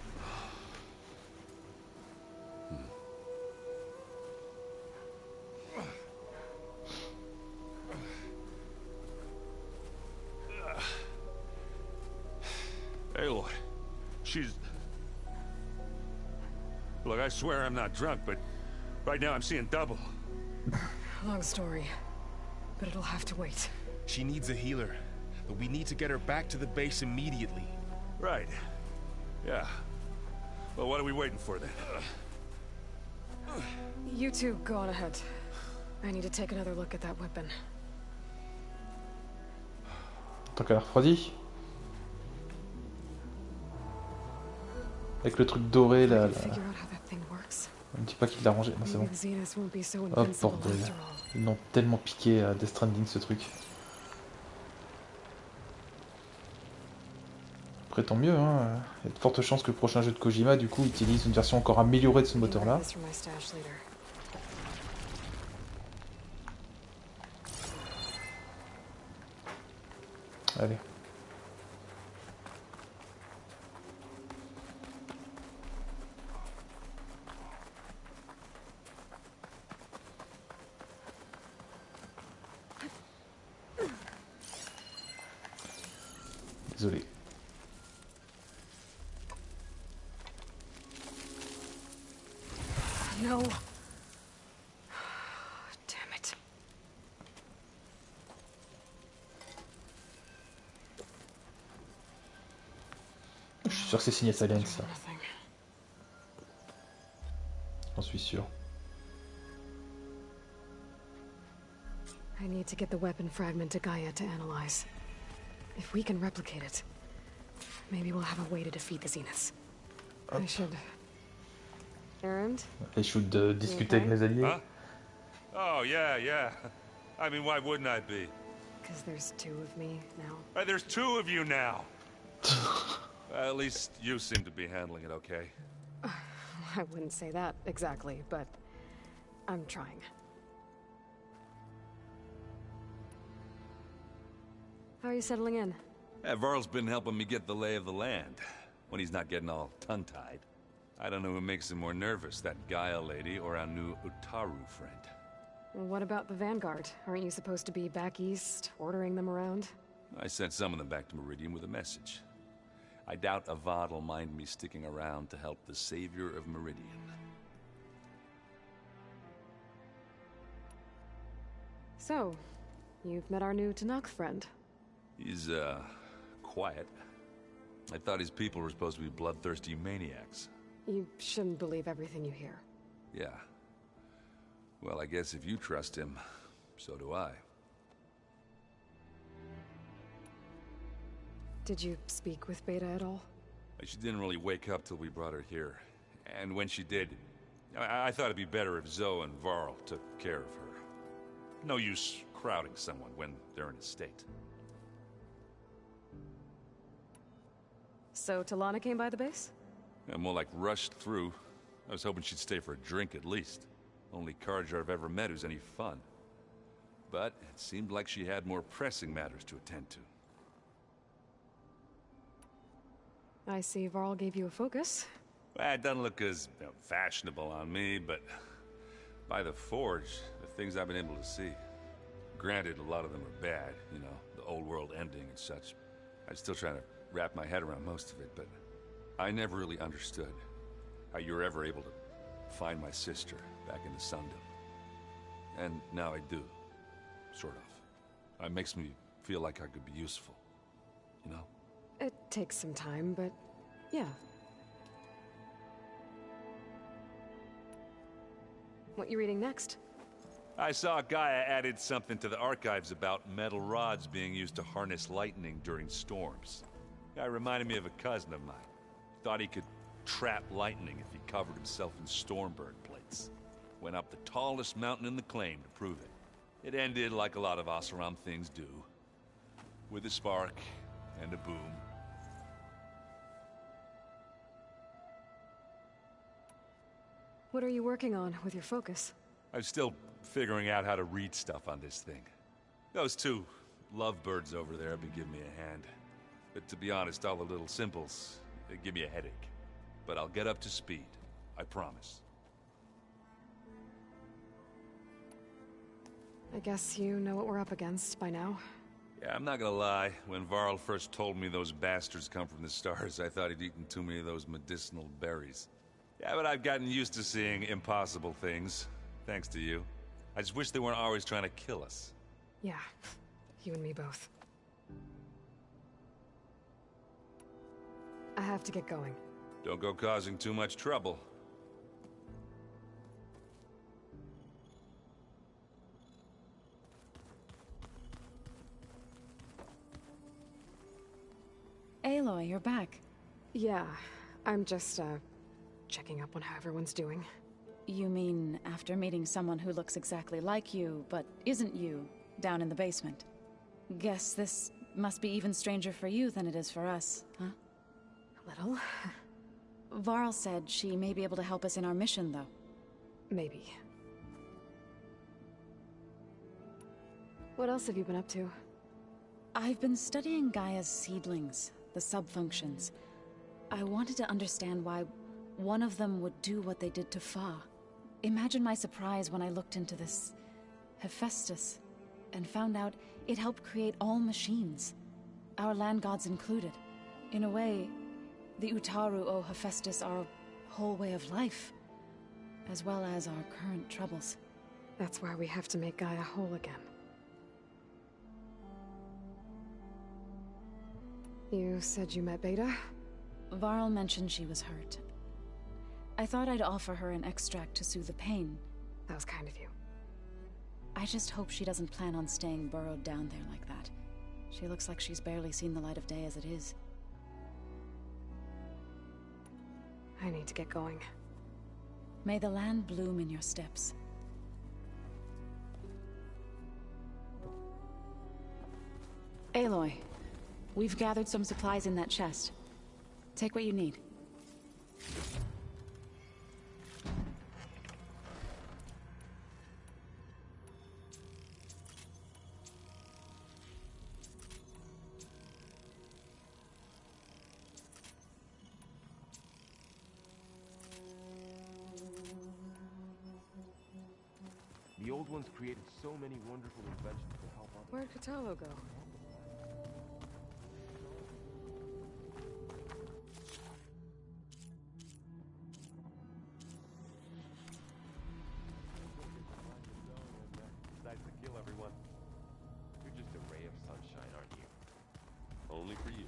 Aloy, she's... Look, I swear I'm not drunk, but right now I'm seeing double. Long story, but it'll have to wait. She needs a healer, but we need to get her back to the base immediately. Right. Yeah. Well, what are we waiting for then? You two go on ahead. I need to take another look at that weapon. Tant qu'elle a refroidi. Avec le truc doré là. On ne dit pas qu'il l'a rangé. Non, c'est bon. Hop, bordel. Ils l'ont tellement piqué à Death Stranding ce truc. Après, tant mieux, hein. Il y a de fortes chances que le prochain jeu de Kojima, du coup, utilise une version encore améliorée de ce moteur là. Allez. Désolé. No. Damn it. Je suis sûr que c'est signé Silence ça. sûr. I need to get the weapon fragment to Gaia to analyze. If we can replicate it, maybe we'll have a way to defeat the Zeniths. I should... Errand? Et je should discuter avec mes alliés. Huh? Oh, yeah. I mean, why wouldn't I be? Because there's two of me now. There's two of you now! At least you seem to be handling it okay. I wouldn't say that exactly, but I'm trying. How are you settling in? Varl's been helping me get the lay of the land, when he's not getting all tongue-tied. I don't know who makes him more nervous, that Gaia lady or our new Utaru friend. Well, what about the Vanguard? Aren't you supposed to be back east, ordering them around? I sent some of them back to Meridian with a message. I doubt Avad will mind me sticking around to help the savior of Meridian. So, you've met our new Tanakh friend. He's, quiet. I thought his people were supposed to be bloodthirsty maniacs. You shouldn't believe everything you hear. Yeah. Well, I guess if you trust him, so do I. Did you speak with Beta at all? She didn't really wake up till we brought her here. And when she did, I thought it'd be better if Zoe and Varl took care of her. No use crowding someone when they're in a state. So Talana came by the base? Yeah, more like rushed through. I was hoping she'd stay for a drink at least. Only Carja I've ever met who's any fun. But it seemed like she had more pressing matters to attend to. I see Varl gave you a focus. Well, it doesn't look as fashionable on me, but by the Forge, the things I've been able to see. Granted, a lot of them are bad, you know, the old world ending and such. I'm still trying to wrap my head around most of it, but I never really understood how you were ever able to find my sister back in the Sundom. And now I do, sort of. It makes me feel like I could be useful, you know? It takes some time, but yeah. What you reading next? I saw Gaia added something to the archives about metal rods being used to harness lightning during storms. Guy reminded me of a cousin of mine. Thought he could trap lightning if he covered himself in stormburn plates. Went up the tallest mountain in the claim to prove it. It ended like a lot of Oseram things do. With a spark and a boom. What are you working on with your focus? I'm still figuring out how to read stuff on this thing. Those two lovebirds over there have been giving me a hand. But to be honest, all the little symbols, they give me a headache. But I'll get up to speed. I promise. I guess you know what we're up against by now. Yeah, I'm not gonna lie. When Varl first told me those bastards come from the stars, I thought he'd eaten too many of those medicinal berries. Yeah, but I've gotten used to seeing impossible things. Thanks to you. I just wish they weren't always trying to kill us. Yeah, you and me both. I have to get going. Don't go causing too much trouble. Aloy, you're back. Yeah, I'm just, checking up on how everyone's doing. You mean after meeting someone who looks exactly like you, but isn't you, down in the basement? Guess this must be even stranger for you than it is for us, huh? A little. Varl said she may be able to help us in our mission, though. Maybe. What else have you been up to? I've been studying Gaia's seedlings, the subfunctions. I wanted to understand why one of them would do what they did to Fa. Imagine my surprise when I looked into this Hephaestus and found out it helped create all machines, our land gods included. In a way, the Utaru owe Hephaestus our whole way of life, as well as our current troubles. That's why we have to make Gaia whole again. You said you met Beta? Varl mentioned she was hurt. I thought I'd offer her an extract to soothe the pain. That was kind of you. I just hope she doesn't plan on staying burrowed down there like that. She looks like she's barely seen the light of day as it is. I need to get going. May the land bloom in your steps. Aloy, we've gathered some supplies in that chest. Take what you need. The old ones created so many wonderful inventions to help others. Where'd Catallo go? Decides to kill everyone. You're just a ray of sunshine, aren't you? Only for you.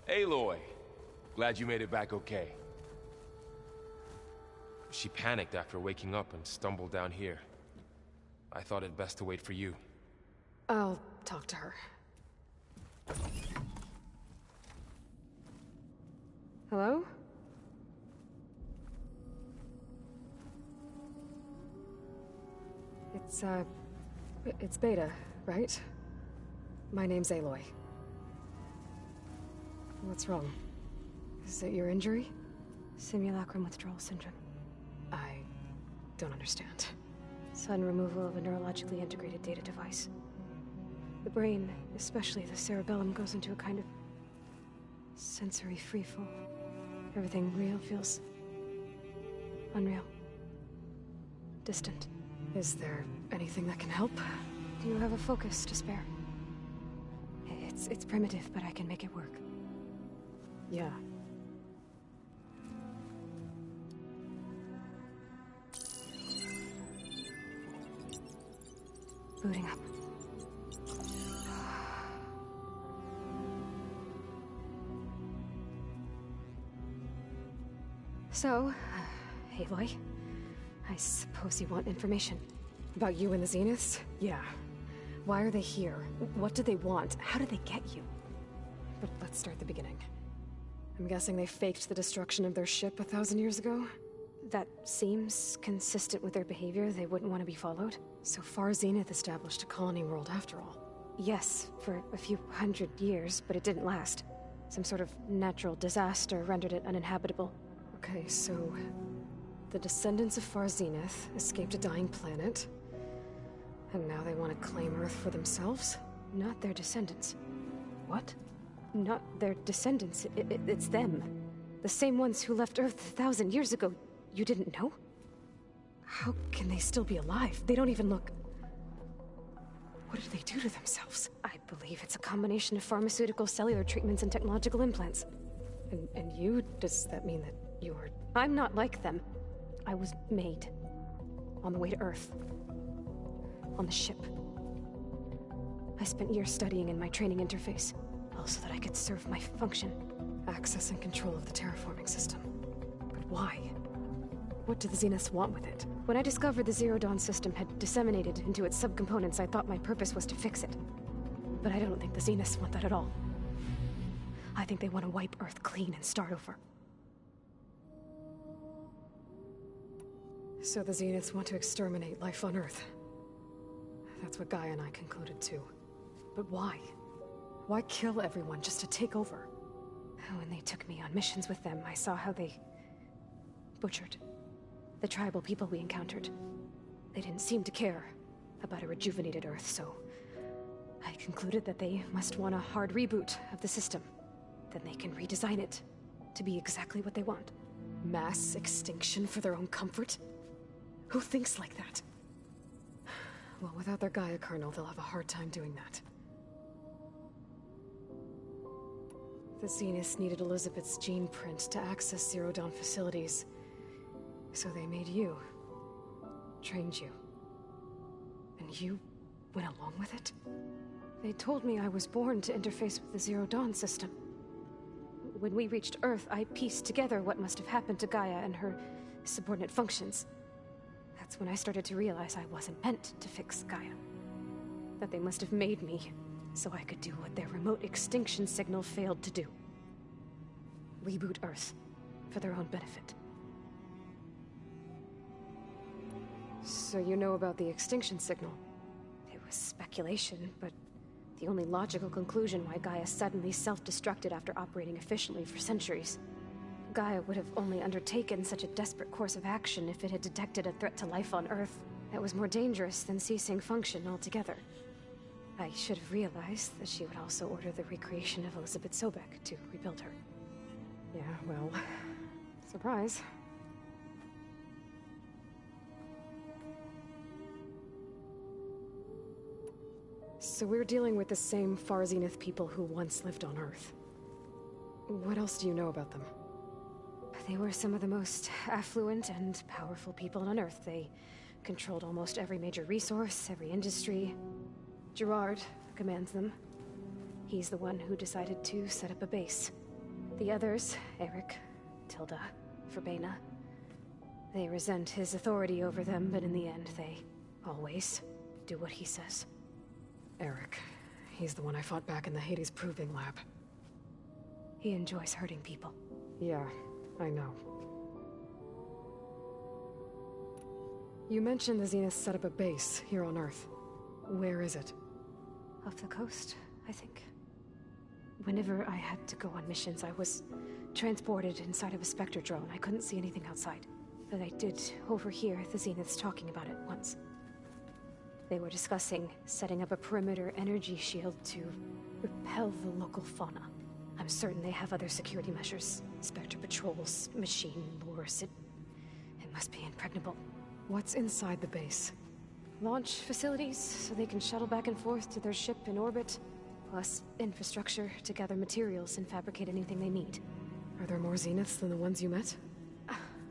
Aloy! Glad you made it back okay. She panicked after waking up and stumbled down here. I thought it best to wait for you. I'll talk to her. Hello? It's Beta, right? My name's Aloy. What's wrong? Is it your injury? Simulacrum withdrawal syndrome. I don't understand. Sudden removal of a neurologically integrated data device. The brain, especially the cerebellum, goes into a kind of sensory freefall. Everything real feels unreal. Distant. Is there anything that can help? Do you have a focus to spare? It's primitive, but I can make it work. Yeah. Booting up. So, Aloy, I suppose you want information. About you and the Zeniths? Yeah. Why are they here? What do they want? How did they get you? But let's start at the beginning. I'm guessing they faked the destruction of their ship 1,000 years ago? That seems consistent with their behavior. They wouldn't want to be followed. So far, Zenith established a colony world after all. Yes, for a few hundred years, but it didn't last. Some sort of natural disaster rendered it uninhabitable. Okay, so the descendants of Far Zenith escaped a dying planet, and now they want to claim Earth for themselves? Not their descendants. What? Not their descendants. It's them. The same ones who left Earth 1,000 years ago. You didn't know? How can they still be alive? They don't even look... What did they do to themselves? I believe it's a combination of pharmaceutical, cellular treatments, and technological implants. And you? Does that mean that you're... I'm not like them. I was made. On the way to Earth. On the ship. I spent years studying in my training interface, all so that I could serve my function. Access and control of the terraforming system. But why? What do the Zeniths want with it? When I discovered the Zero Dawn system had disseminated into its subcomponents, I thought my purpose was to fix it. But I don't think the Zeniths want that at all. I think they want to wipe Earth clean and start over. So the Zeniths want to exterminate life on Earth. That's what Gaia and I concluded too. But why? Why kill everyone just to take over? When they took me on missions with them, I saw how they butchered the tribal people we encountered. They didn't seem to care about a rejuvenated Earth, so I concluded that they must want a hard reboot of the system. Then they can redesign it to be exactly what they want. Mass extinction for their own comfort? Who thinks like that? Well, without their Gaia kernel, they'll have a hard time doing that. The Zeniths needed Elizabeth's gene print to access Zero Dawn facilities. So they made you. Trained you. And you went along with it? They told me I was born to interface with the Zero Dawn system. When we reached Earth, I pieced together what must have happened to Gaia and her subordinate functions. That's when I started to realize I wasn't meant to fix Gaia. That they must have made me so I could do what their remote extinction signal failed to do. Reboot Earth, for their own benefit. So you know about the extinction signal? It was speculation, but the only logical conclusion why Gaia suddenly self-destructed after operating efficiently for centuries. Gaia would have only undertaken such a desperate course of action if it had detected a threat to life on Earth that was more dangerous than ceasing function altogether. I should have realized that she would also order the recreation of Elizabeth Sobek to rebuild her. Yeah, well, surprise. So we're dealing with the same Far Zenith people who once lived on Earth. What else do you know about them? They were some of the most affluent and powerful people on Earth. They controlled almost every major resource, every industry. Gerard commands them. He's the one who decided to set up a base. The others, Eric, Tilda, Verbena, they resent his authority over them, but in the end, they always do what he says. Eric. He's the one I fought back in the Hades Proving Lab. He enjoys hurting people. Yeah, I know. You mentioned the Zeniths set up a base here on Earth. Where is it? Off the coast, I think. Whenever I had to go on missions, I was transported inside of a Spectre drone. I couldn't see anything outside. But I did overhear the Zeniths talking about it once. They were discussing setting up a perimeter energy shield to repel the local fauna. I'm certain they have other security measures. Spectre patrols, machine lures. It must be impregnable. What's inside the base? Launch facilities, so they can shuttle back and forth to their ship in orbit. Plus infrastructure to gather materials and fabricate anything they need. Are there more Zeniths than the ones you met?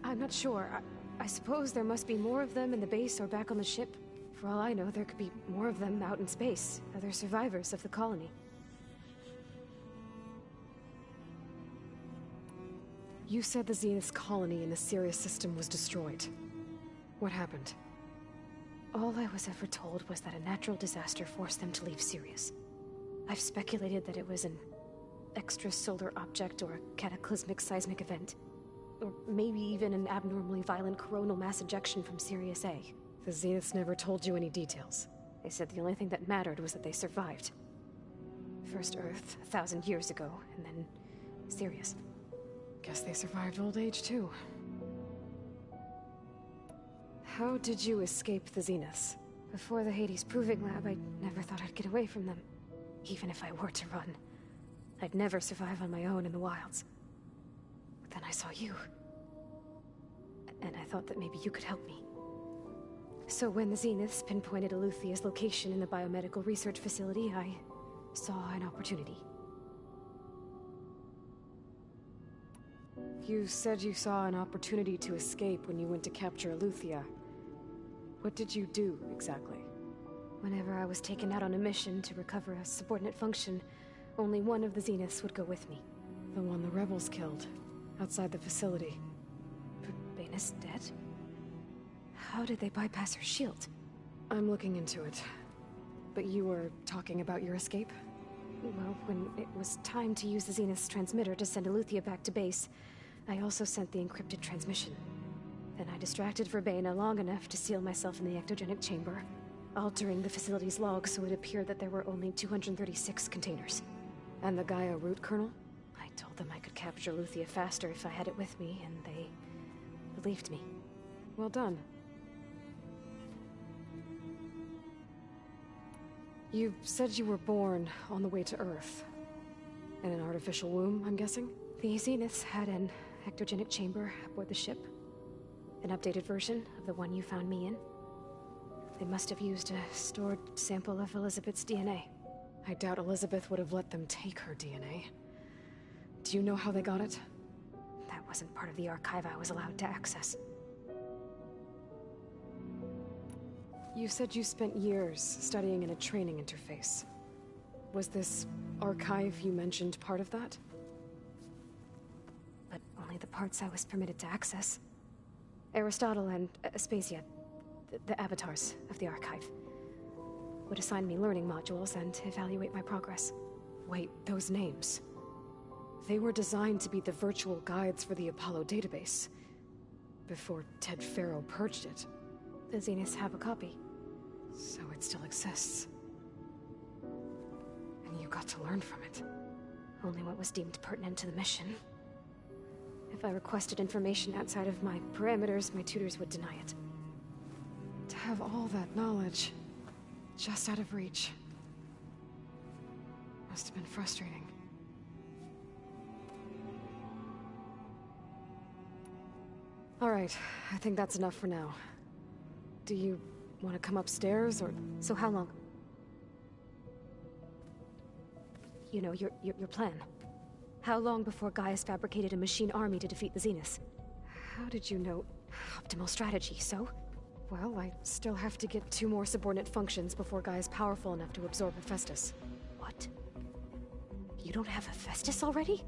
I'm not sure. I suppose there must be more of them in the base or back on the ship. For all I know, there could be more of them out in space. Other survivors of the colony. You said the Zenith's colony in the Sirius system was destroyed. What happened? All I was ever told was that a natural disaster forced them to leave Sirius. I've speculated that it was an extrasolar object or a cataclysmic seismic event. Or maybe even an abnormally violent coronal mass ejection from Sirius A. The Zeniths never told you any details. They said the only thing that mattered was that they survived. First Earth, 1,000 years ago, and then Sirius. Guess they survived old age, too. How did you escape the Zeniths? Before the Hades Proving Lab, I never thought I'd get away from them. Even if I were to run, I'd never survive on my own in the wilds. But then I saw you. And I thought that maybe you could help me. So when the Zeniths pinpointed Eluthia's location in the biomedical research facility, I saw an opportunity. You said you saw an opportunity to escape when you went to capture Eluthia. What did you do, exactly? Whenever I was taken out on a mission to recover a subordinate function, only one of the Zeniths would go with me. The one the rebels killed, outside the facility. Verbena's dead? How did they bypass her shield? I'm looking into it. But you were talking about your escape? Well, when it was time to use the Zenith's transmitter to send Eluthia back to base, I also sent the encrypted transmission. Then I distracted Verbena long enough to seal myself in the ectogenic chamber, altering the facility's log so it appeared that there were only 236 containers. And the Gaia root kernel? I told them I could capture Eluthia faster if I had it with me, and they believed me. Well done. You said you were born on the way to Earth. In an artificial womb, I'm guessing? The Zeniths had an ectogenic chamber aboard the ship. An updated version of the one you found me in. They must have used a stored sample of Elizabeth's DNA. I doubt Elizabeth would have let them take her DNA. Do you know how they got it? That wasn't part of the archive I was allowed to access. You said you spent years studying in a training interface. Was this archive you mentioned part of that? But only the parts I was permitted to access. Aristotle and Aspasia, the avatars of the archive, would assign me learning modules and evaluate my progress. Wait, those names. They were designed to be the virtual guides for the Apollo database. Before Ted Faro purged it. The Zeniths have a copy. So it still exists. And you got to learn from it. Only what was deemed pertinent to the mission. If I requested information outside of my parameters, my tutors would deny it. To have all that knowledge, just out of reach. Must have been frustrating. Alright, I think that's enough for now. Do you want to come upstairs, or...? So how long? You know, your plan. How long before Gaius fabricated a machine army to defeat the Zeniths? How did you know? Optimal strategy, so? Well, I still have to get 2 more subordinate functions before Gaia's powerful enough to absorb Hephaestus. What? You don't have Hephaestus already?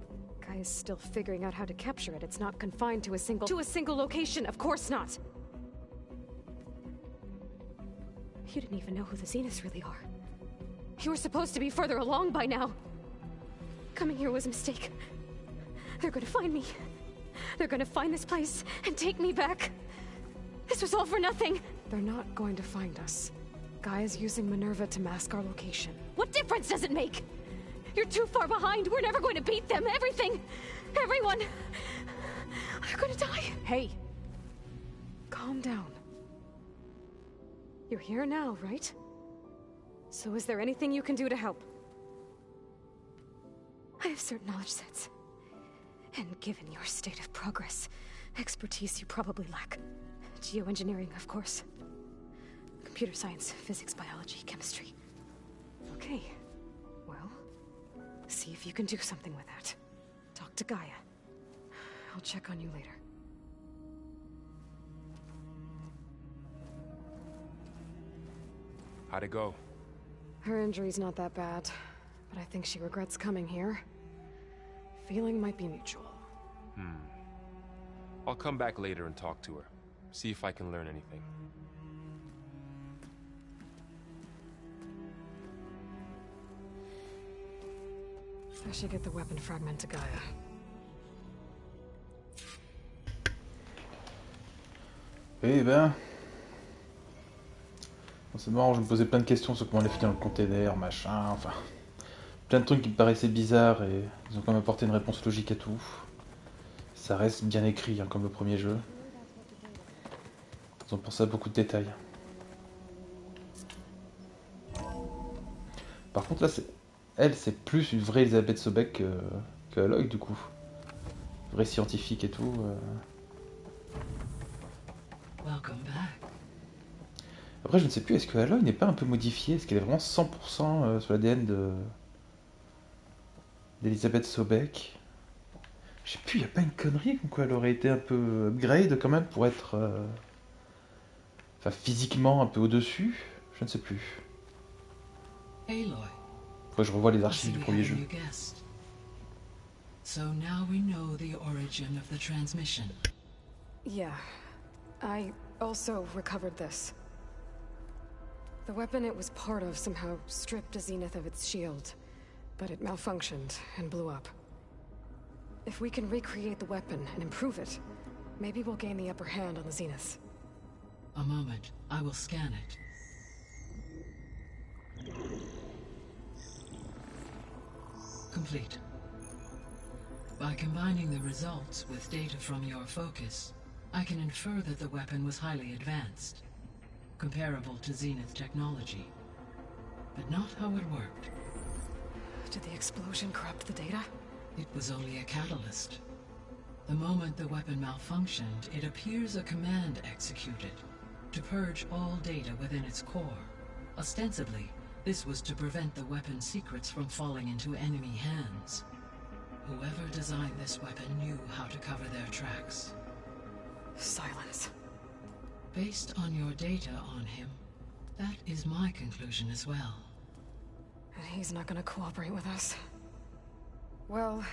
Gaia's still figuring out how to capture it. It's not confined to a single... To a single location! Of course not! You didn't even know who the Zeniths really are. You were supposed to be further along by now! Coming here was a mistake. They're gonna find me. They're gonna find this place and take me back. This was all for nothing. They're not going to find us. Gaia's using Minerva to mask our location. What difference does it make? You're too far behind. We're never going to beat them. Everything. Everyone. They're gonna die. Hey. Calm down. You're here now, right? So is there anything you can do to help? I have certain knowledge sets. And given your state of progress, expertise you probably lack. Geoengineering, of course. Computer science, physics, biology, chemistry. Okay. Well, see if you can do something with that. Talk to Gaia. I'll check on you later. How'd it go? Her injury's not that bad, but I think she regrets coming here. Feeling might be mutual. I'll come back later and talk to her. See if I can learn anything. I should get the weapon fragment to Gaia. Eh ben... Bon, c'est marrant, je me posais plein de questions sur comment les filer dans le container, machin, enfin... Plein de trucs qui me paraissaient bizarres et ils ont quand même apporté une réponse logique à tout. Ça reste bien écrit, hein, comme le premier jeu. Ils ont pensé à beaucoup de détails. Par contre là, c'est plus une vraie Elisabeth Sobeck que Aloy du coup. Vraie scientifique et tout. Après je ne sais plus, est-ce que Aloy n'est pas un peu modifiée? Est-ce qu'elle est vraiment 100% sur l'ADN d'Elisabeth Sobeck? Je sais plus, il n'y a pas une connerie comme quoi elle aurait été un peu upgrade quand même pour être enfin physiquement un peu au-dessus? Je ne sais plus. Aloy. Faut que je revois les archives du premier jeu. So now we know the origin of the transmission. Yeah. I also recovered this. The weapon it was part of somehow stripped a Zenith of its shield, but it malfunctioned and blew up. If we can recreate the weapon and improve it, maybe we'll gain the upper hand on the Zeniths. A moment. I will scan it. Complete. By combining the results with data from your focus, I can infer that the weapon was highly advanced, comparable to Zenith technology, but not how it worked. Did the explosion corrupt the data? It was only a catalyst. The moment the weapon malfunctioned, it appears a command executed to purge all data within its core. Ostensibly, this was to prevent the weapon's secrets from falling into enemy hands. Whoever designed this weapon knew how to cover their tracks. Silence. Based on your data on him, that is my conclusion as well. And he's not gonna cooperate with us. Well,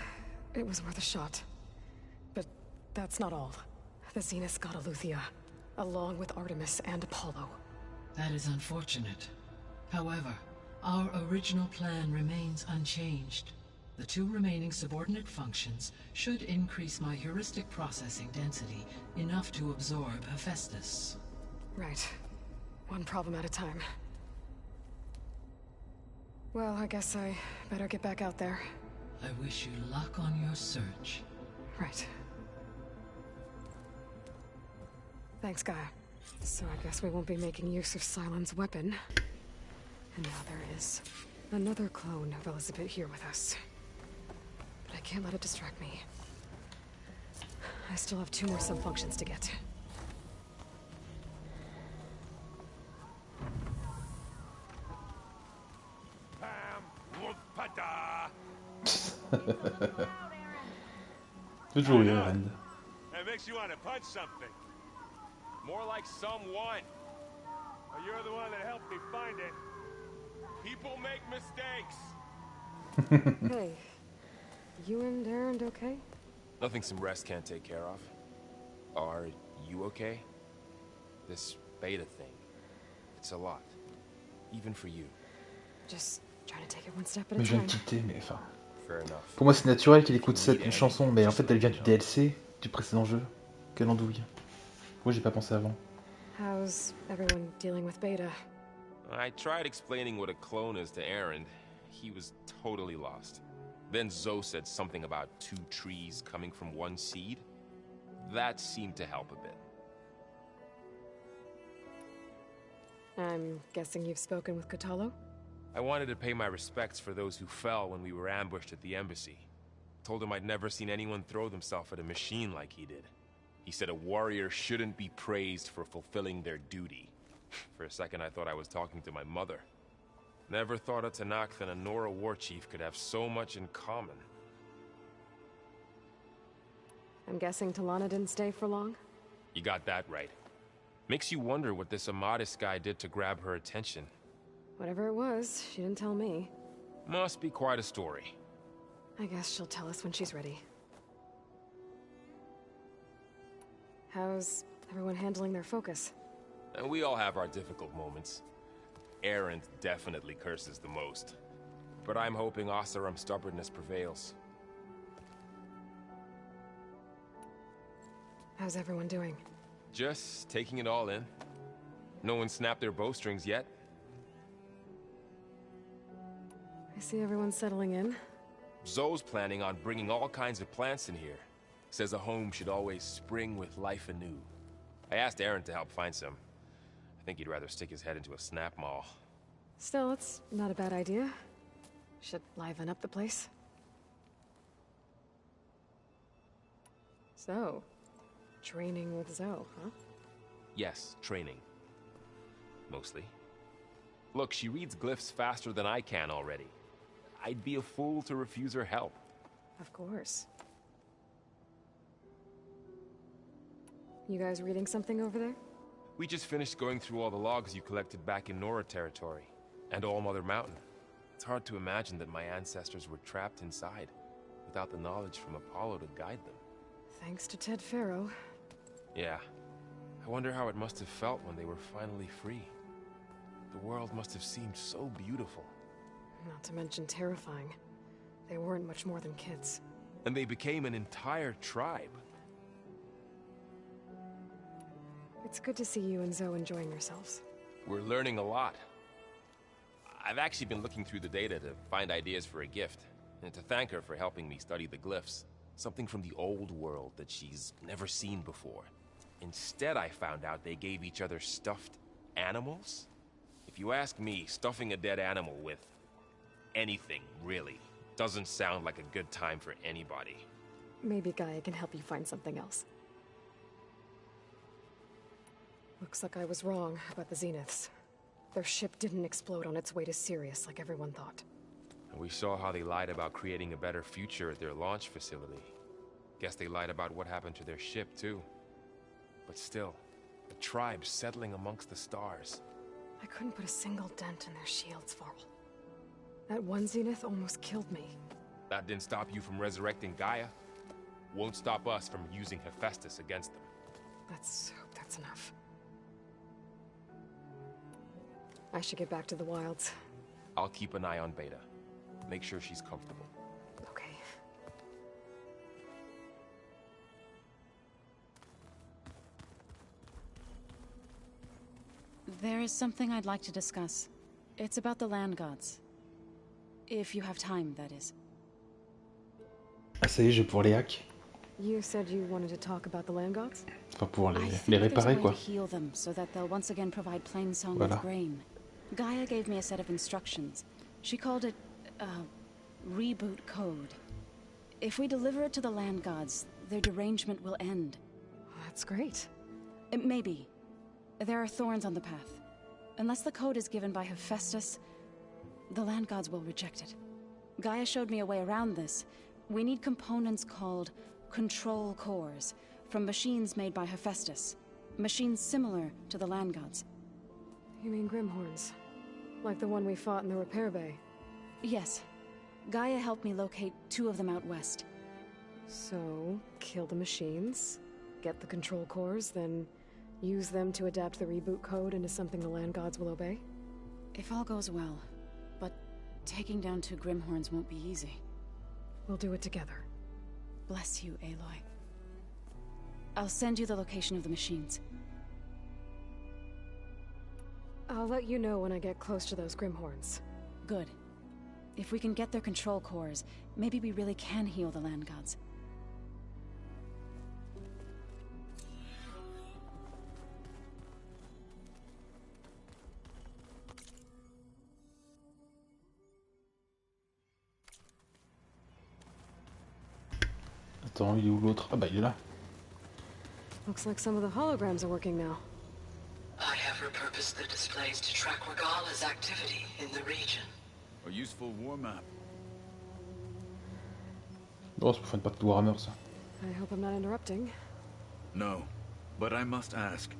it was worth a shot. But that's not all. The Zeniths got Aletheia, along with Artemis and Apollo. That is unfortunate. However, our original plan remains unchanged. The 2 remaining subordinate functions should increase my heuristic processing density enough to absorb Hephaestus. Right. One problem at a time. Well, I guess I better get back out there. I wish you luck on your search. Right. Thanks, Gaia. So I guess we won't be making use of Cylon's weapon. And now there is another clone of Elizabeth here with us. But I can't let it distract me. I still have 2 more subfunctions to get. Toujours rire, Rand. That makes you want to punch something. More like someone. Well, you're the one that helped me find it. People make mistakes. Hey, you and Aaron okay? Nothing some rest can't take care of. Are you okay? This beta thing, it's a lot. Even for you. Just trying to take it one step at a Mais je viens time. de quitter, mais enfin... Fair enough. Pour moi, c'est naturel qu'il écoute cette chanson, mais en fait, elle vient du DLC, du précédent jeu. Quelle andouille. Pourquoi j'ai pas pensé avant? How's everyone dealing with Beta? I tried explaining what a clone is to Aaron. He was totally lost. Then Zoe said something about 2 trees coming from 1 seed. That seemed to help a bit. I'm guessing you've spoken with Kotallo? I wanted to pay my respects for those who fell when we were ambushed at the embassy. Told him I'd never seen anyone throw themselves at a machine like he did. He said a warrior shouldn't be praised for fulfilling their duty. For a second I thought I was talking to my mother. Never thought a Tanakh and a Nora war chief could have so much in common. I'm guessing Talana didn't stay for long? You got that right. Makes you wonder what this Amadis guy did to grab her attention. Whatever it was, she didn't tell me. Must be quite a story. I guess she'll tell us when she's ready. How's everyone handling their focus? And we all have our difficult moments. Erend definitely curses the most. But I'm hoping Oseram's stubbornness prevails. How's everyone doing? Just taking it all in. No one snapped their bowstrings yet. I see everyone settling in. Zoe's planning on bringing all kinds of plants in here. Says a home should always spring with life anew. I asked Aaron to help find some. I think he'd rather stick his head into a snap mall. Still, it's not a bad idea. Should liven up the place. So, training with Zoe, huh? Yes, training. Mostly. Look, she reads glyphs faster than I can already. I'd be a fool to refuse her help. Of course. You guys reading something over there? We just finished going through all the logs you collected back in Nora territory, and All Mother Mountain. It's hard to imagine that my ancestors were trapped inside, without the knowledge from Apollo to guide them. Thanks to Ted Faro. Yeah. I wonder how it must have felt when they were finally free. The world must have seemed so beautiful. Not to mention terrifying. They weren't much more than kids. And they became an entire tribe. It's good to see you and Zoe enjoying yourselves. We're learning a lot. I've actually been looking through the data to find ideas for a gift, and to thank her for helping me study the glyphs. Something from the old world that she's never seen before. Instead, I found out they gave each other stuffed animals. If you ask me, stuffing a dead animal with anything, really, doesn't sound like a good time for anybody. Maybe Gaia can help you find something else. Looks like I was wrong about the Zeniths. Their ship didn't explode on its way to Sirius like everyone thought. And we saw how they lied about creating a better future at their launch facility. Guess they lied about what happened to their ship, too. But still, the tribe settling amongst the stars. I couldn't put a single dent in their shields, Varl. That one Zenith almost killed me. That didn't stop you from resurrecting Gaia. Won't stop us from using Hephaestus against them. Let's hope that's enough. I should get back to the wilds. I'll keep an eye on Beta. Make sure she's comfortable. Okay. There is something I'd like to discuss. It's about the land gods. If you have time, that is. Ah ça y est, je vais pouvoir les hack. You said you wanted to talk about the land gods? Enfin, pouvoir I les think réparer, there's a way quoi. to heal them so that they'll once again provide Plainsong Voilà. with grain. Gaia gave me a set of instructions. She called it, reboot code. If we deliver it to the land gods, their derangement will end. That's great. Maybe. There are thorns on the path. Unless the code is given by Hephaestus, the land gods will reject it. Gaia showed me a way around this. We need components called control cores from machines made by Hephaestus. Machines similar to the land gods. You mean Grimhorns? Like the one we fought in the repair bay? Yes. Gaia helped me locate 2 of them out west. So, kill the machines, get the control cores, then use them to adapt the reboot code into something the land gods will obey? If all goes well. But taking down 2 Grimhorns won't be easy. We'll do it together. Bless you, Aloy. I'll send you the location of the machines. I'll let you know when I get close to those Grimhorns. Good. If we can get their control cores, maybe we really can heal the land gods. Attends, il est où l'autre? Ah bah il est là. Looks like some of the holograms are working now. I have repurposed the displays to track Regala's activity in the region. A useful war map. Oh, c'est pour faire une partie de Warhammer, ça. I hope I'm not interrupting. No, but I must ask.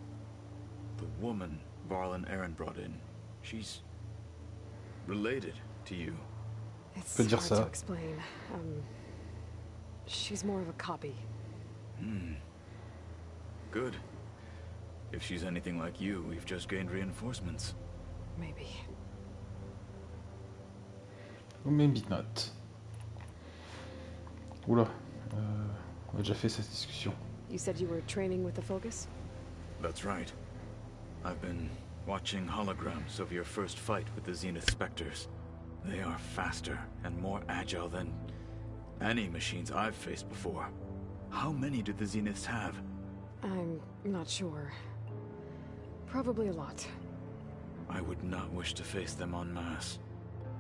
The woman Varl and Aaron brought in, she's related to you. It's Peut dire hard ça. to explain. She's more of a copy. Good. If she's anything like you, we've just gained reinforcements. Maybe. Ou maybe not. Oula. On a déjà fait cette discussion. You said you were training with the Focus? That's right. I've been watching holograms of your first fight with the Zenith Spectres. They are faster and more agile than any machines I've faced before. How many do the Zeniths have? I'm not sure. Probably a lot. I would not wish to face them en masse.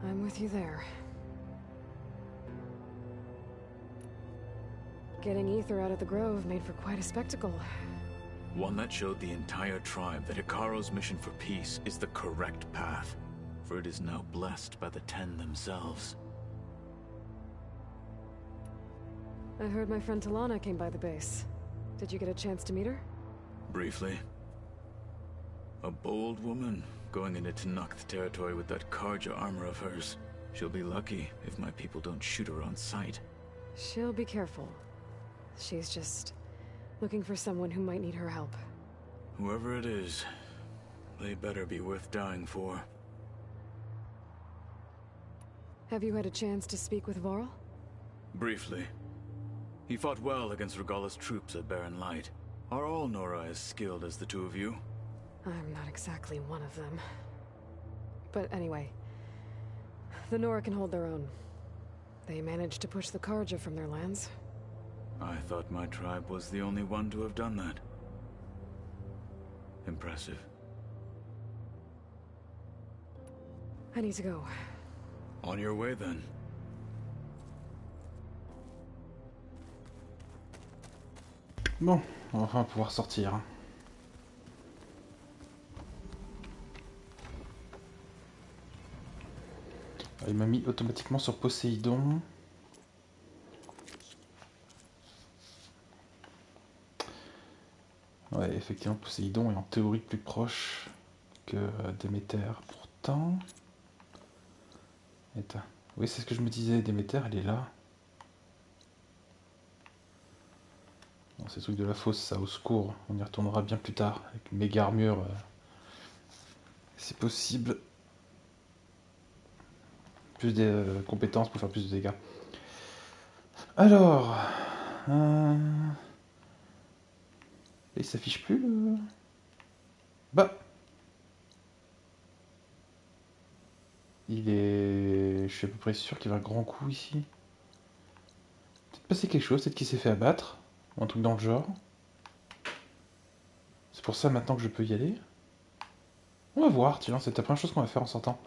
I'm with you there. Getting Ether out of the Grove made for quite a spectacle. One that showed the entire tribe that Hikaru's mission for peace is the correct path, for it is now blessed by the Ten themselves. I heard my friend Talana came by the base. Did you get a chance to meet her? Briefly. A bold woman going into Tanakh territory with that Karja armor of hers. She'll be lucky if my people don't shoot her on sight. She'll be careful. She's just looking for someone who might need her help. Whoever it is, they better be worth dying for. Have you had a chance to speak with Varl? Briefly. He fought well against Regala's troops at Barren Light. Are all Nora as skilled as the 2 of you? I'm not exactly one of them. But anyway, the Nora can hold their own. They managed to push the Karja from their lands. I thought my tribe was the only one to have done that. Impressive. I need to go. On your way then. Bon, on va enfin pouvoir sortir. Il m'a mis automatiquement sur Poséidon. Ouais, effectivement, Poséidon est en théorie plus proche que Déméter. Pourtant... Attends. Oui, c'est ce que je me disais, Déméter, elle est là. Non, c'est le truc de la fosse, ça, au secours. On y retournera bien plus tard, avec une méga armure. C'est possible. Plus de compétences pour faire plus de dégâts. Alors... il s'affiche plus le... Bah... Il est... Je suis à peu près sûr qu'il va un grand coup ici. Peut-être passé quelque chose, peut-être qu'il s'est fait abattre. Ou un truc dans le genre. C'est pour ça maintenant que je peux y aller. On va voir, tiens, c'est la première chose qu'on va faire en sortant.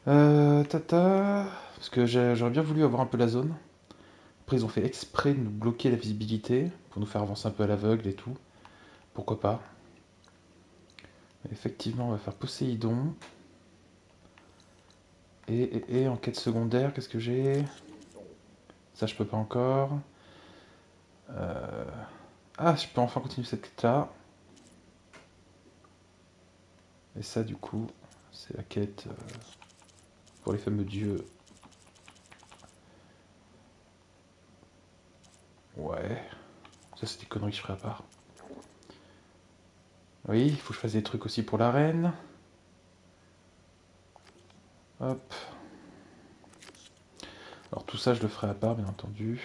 Tata... Parce que j'aurais bien voulu avoir un peu la zone. Après, ils ont fait exprès de nous bloquer la visibilité, pour nous faire avancer un peu à l'aveugle et tout. Pourquoi pas. Effectivement, on va faire Poséidon. Et en quête secondaire, qu'est-ce que j'ai? Ça, je peux pas encore. Ah, je peux enfin continuer cette quête-là. Et ça, du coup, c'est la quête pour les fameux dieux. Ouais. Ça, c'est des conneries que je ferai à part. Oui, il faut que je fasse des trucs aussi pour la reine. Hop. Alors tout ça, je le ferai à part, bien entendu.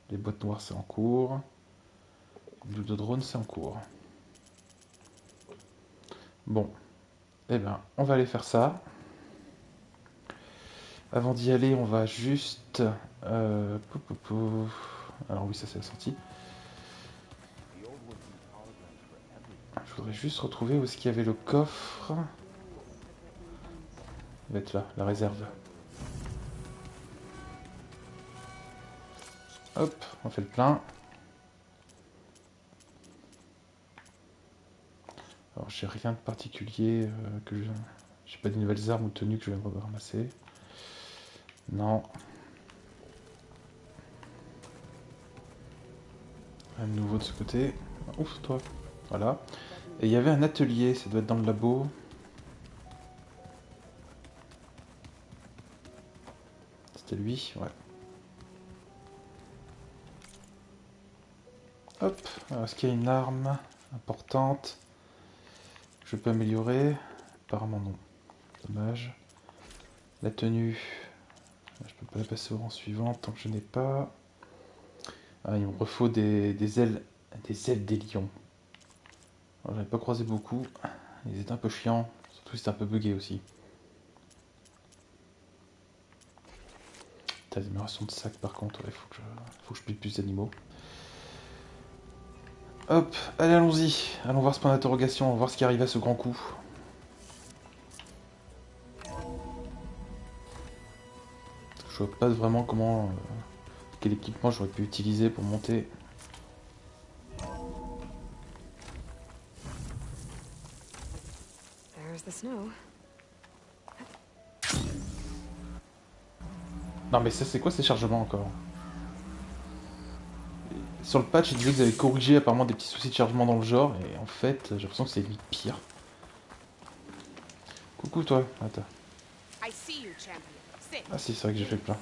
Les boîtes noires, c'est en cours. Le de drone, c'est en cours. Bon. Eh ben, on va aller faire ça. Avant d'y aller, on va juste... Alors oui, ça c'est la sortie. Je voudrais juste retrouver où est-ce qu'il y avait le coffre. Il va être là, la réserve. Hop, on fait le plein. Alors j'ai rien de particulier que je... J'ai pas de nouvelles armes ou tenues que je viens de ramasser. Non. Un nouveau de ce côté. Ouf, toi. Voilà. Et il y avait un atelier, ça doit être dans le labo. C'était lui, ouais. Hop, alors est-ce qu'il y a une arme importante que je peux améliorer? Apparemment non. Dommage. La tenue, je peux pas la passer au rang suivant tant que je n'ai pas. Ah, il me refaut des ailes des lions. J'en ai pas croisé beaucoup. Ils étaient un peu chiants, surtout c'était un peu bugué aussi. T'as l'amélioration de sac par contre, il faut que je pille plus d'animaux. Hop, allez allons-y. Allons voir ce point d'interrogation, on va voir ce qui arrive à ce grand coup. Je vois pas vraiment comment... quel équipement j'aurais pu utiliser pour monter. Non mais ça c'est quoi ces chargements encore? Sur le patch, il disait qu'ils avaient corrigé apparemment des petits soucis de chargement dans le genre, et en fait, j'ai l'impression que c'est limite pire. Coucou toi, attends. Ah si, c'est vrai que j'ai fait le plein.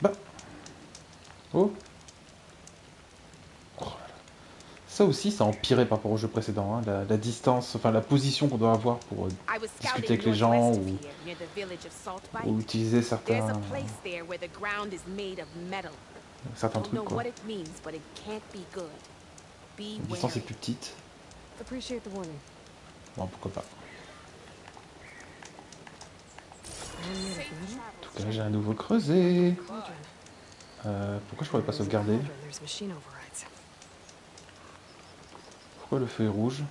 Bah. Oh. Oh. Ça aussi, ça a empiré par rapport au jeu précédent, hein, la distance, enfin la position qu'on doit avoir pour discuter avec les gens ou utiliser certains trucs quoi. La distance est plus petite. Bon, pourquoi pas. En tout cas, j'ai un nouveau creuset. Pourquoi je pourrais pas sauvegarder? Pourquoi le feu est rouge?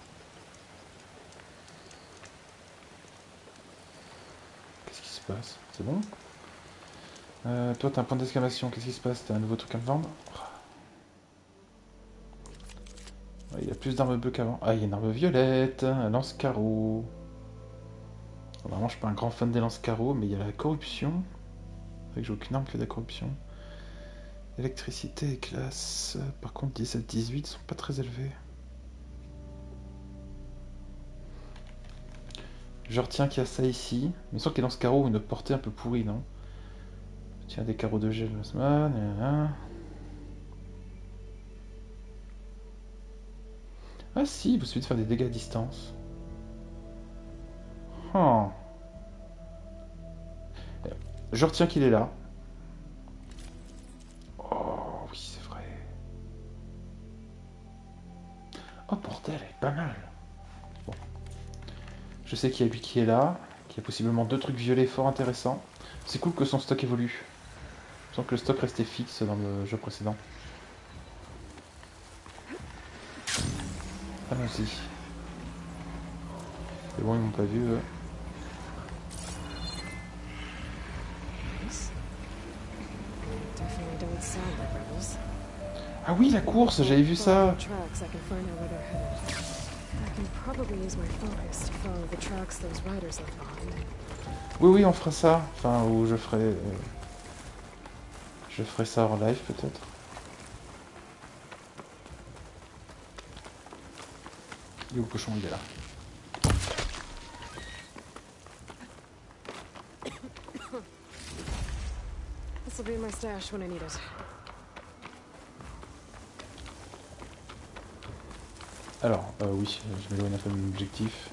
Qu'est-ce qui se passe? C'est bon? Toi, t'as un point d'exclamation. Qu'est-ce qui se passe? T'as un nouveau truc à me vendre? Il a plus d'armes bleues qu'avant. Ah, il y a une arme violette, un lance-carreau. Vraiment, je suis pas un grand fan des lance-carreaux, mais il y a la corruption. C'est vrai que j'ai aucune arme que de la corruption. Électricité et classe. Par contre, 17-18 sont pas très élevés. Je retiens qu'il y a ça ici. Mais sans que les lance-carreaux ont une portée un peu pourrie, non? Tiens, des carreaux de gel. Ah si, vous suffit de faire des dégâts à distance. Oh. Je retiens qu'il est là. Oh oui, c'est vrai. Oh bordel, elle est pas mal. Bon. Je sais qu'il y a lui qui est là, qu'il y a possiblement deux trucs violets fort intéressants. C'est cool que son stock évolue. Sans que le stock restait fixe dans le jeu précédent. Allons-y. C'est bon, ils m'ont pas vu, eux. Ah oui, la course, j'avais vu ça. Oui, oui, on fera ça. Enfin, ou je ferai ça en live, peut-être. Il est où le cochon? Il est là. This'll be my stash when I need it. Alors, oui, je m'éloigne un peu de mon objectif.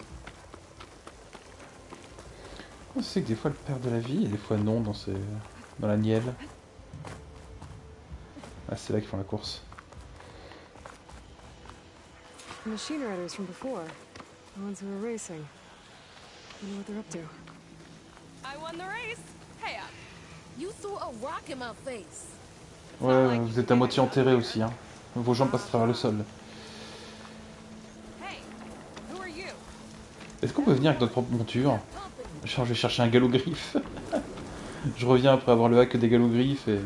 On sait que des fois elle perd de la vie et des fois non dans la nielle. Ah, c'est là qu'ils font la course. The machine riders from before. The ones who were racing. I wonder what they're up to. I won the race. Hey up. You threw a rock in my face. Ouais, vous êtes à moitié enterré aussi, hein. Vos jambes passent à travers le sol. Est-ce qu'on peut venir avec notre propre monture? Genre, je vais chercher un galop-griffe. Je reviens après avoir le hack des galop-griffes et...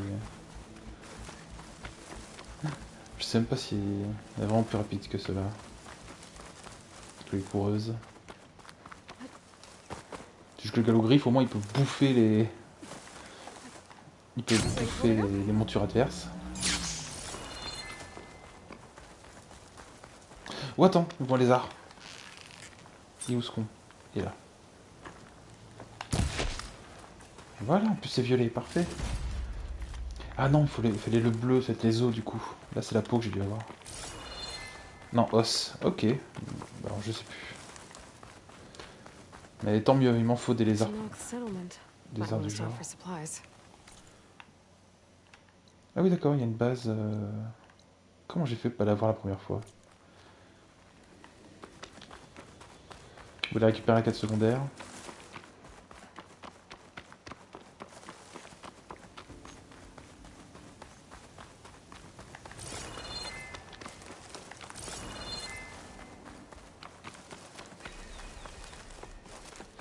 Je sais même pas si elle est vraiment plus rapide que cela. Que les coureuses. C'est juste que le galop-griffe, au moins, il peut bouffer les... Il peut bouffer les montures adverses. Oh, attends, je vois un lézard. Il est où ce con? Il est là. Voilà, en plus c'est violet, parfait. Ah non, il fallait le bleu, c'était les os du coup. Là c'est la peau que j'ai dû avoir. Non, os, ok. Bah, alors je sais plus. Mais tant mieux, il m'en faut des lézards. Des lézards du genre. Ah oui d'accord, il y a une base... Comment j'ai fait pour pas l'avoir la première fois? Vous voulez récupérer la quête secondaire?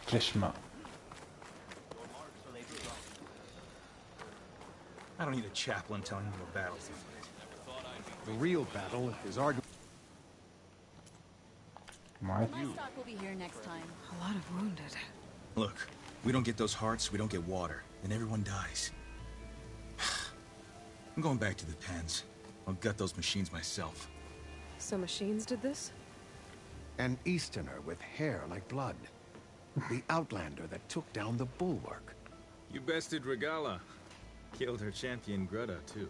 Flèche-main. I don't need a chaplain telling me what battles to fight. The real battle is our... Ouais. My stock will be here next time. A lot of wounded. Look, we don't get those hearts, we don't get water, and everyone dies. I'm going back to the pens. I'll gut those machines myself. So machines did this? An Easterner with hair like blood. The Outlander that took down the bulwark. You bested Regala. Killed her champion Greta, too.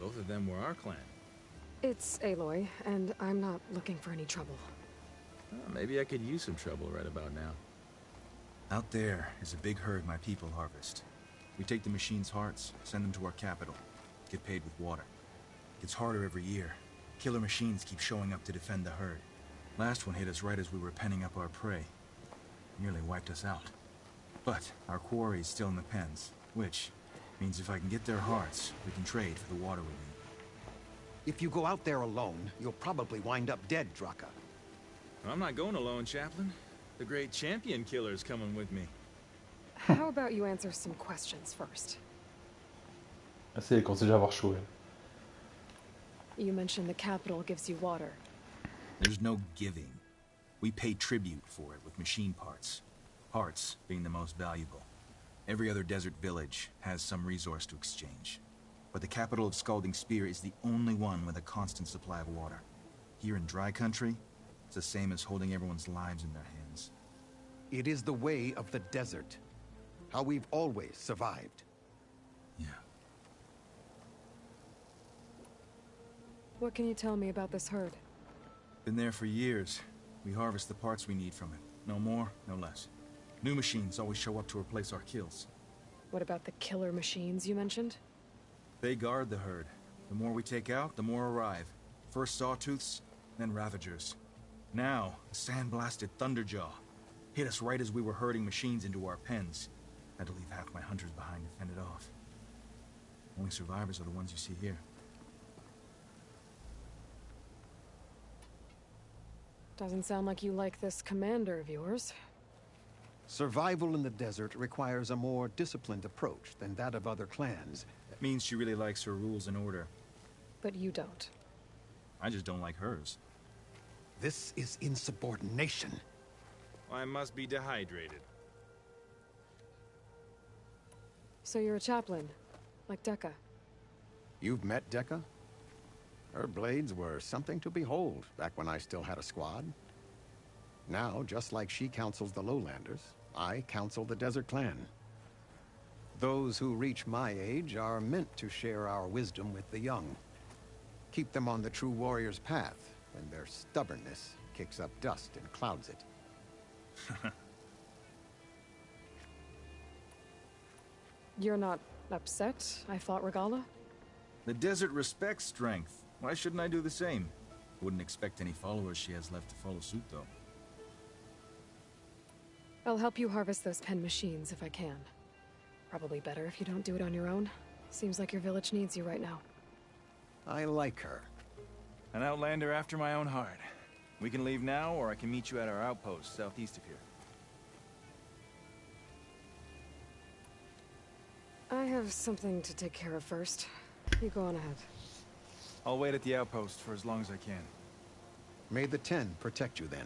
Both of them were our clan. It's Aloy, and I'm not looking for any trouble. Maybe I could use some trouble right about now. Out there is a big herd my people harvest. We take the machine's hearts, send them to our capital, get paid with water. Gets harder every year. Killer machines keep showing up to defend the herd. Last one hit us right as we were penning up our prey. Nearly wiped us out. But our quarry is still in the pens, which means if I can get their hearts, we can trade for the water we need. If you go out there alone, you'll probably wind up dead, Draka. I'm not going alone, Chaplain. The great champion killer's coming with me. How about you answer some questions first? Ah, c'est quand c'est déjà avoir chaud. You mentioned the capital gives you water. There's no giving. We pay tribute for it with machine parts. Parts being the most valuable. Every other desert village has some resource to exchange. But the capital of Scalding Spear is the only one with a constant supply of water. Here in dry country, it's the same as holding everyone's lives in their hands. It is the way of the desert. How we've always survived. Yeah. What can you tell me about this herd? Been there for years. We harvest the parts we need from it. No more, no less. New machines always show up to replace our kills. What about the killer machines you mentioned? They guard the herd. The more we take out, the more arrive. First sawtooths, then ravagers. Now, a sand-blasted thunderjaw. Hit us right as we were herding machines into our pens. Had to leave half my hunters behind to fend it off. Only survivors are the ones you see here. Doesn't sound like you like this commander of yours. Survival in the desert requires a more disciplined approach than that of other clans. That means she really likes her rules and order. But you don't. I just don't like hers. This is insubordination. I must be dehydrated. So you're a chaplain, like Decca. You've met Decca? Her blades were something to behold back when I still had a squad. Now, just like she counsels the lowlanders, I counsel the Desert Clan. Those who reach my age are meant to share our wisdom with the young. Keep them on the true warrior's path when their stubbornness kicks up dust and clouds it. You're not upset, I thought, Regala? The desert respects strength. Why shouldn't I do the same? Wouldn't expect any followers she has left to follow suit, though. I'll help you harvest those pen machines if I can. Probably better if you don't do it on your own. Seems like your village needs you right now. I like her. An outlander after my own heart. We can leave now, or I can meet you at our outpost southeast of here. I have something to take care of first. You go on ahead. I'll wait at the outpost for as long as I can. May the 10 protect you then.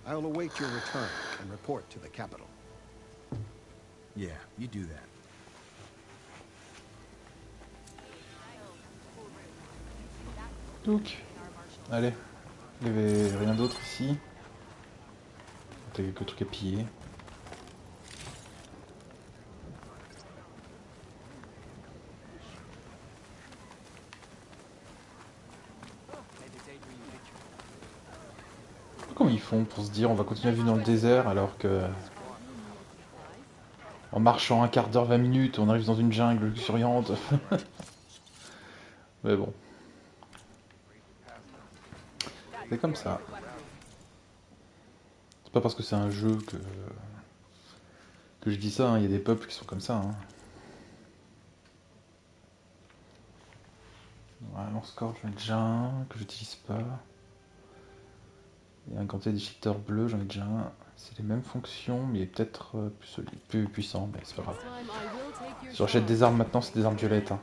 I'll await your return and report to the capital. Yeah, you do that. Donc, allez, il y avait rien d'autre ici. T'as quelques trucs à piller. Comment ils font pour se dire on va continuer à vivre dans le désert alors que en marchant un quart d'heure, 20 minutes, on arrive dans une jungle luxuriante. Mais bon. C'est comme ça. C'est pas parce que c'est un jeu que je dis ça, hein. Il y a des peuples qui sont comme ça. Hein. Ouais, lance-corps, j'en ai déjà un que j'utilise pas. Et un gantier déchiqueteur bleu, j'en ai déjà un. C'est les mêmes fonctions, mais peut-être plus puissant, mais c'est pas grave. Si j'achète des armes maintenant, c'est des armes violettes. Hein.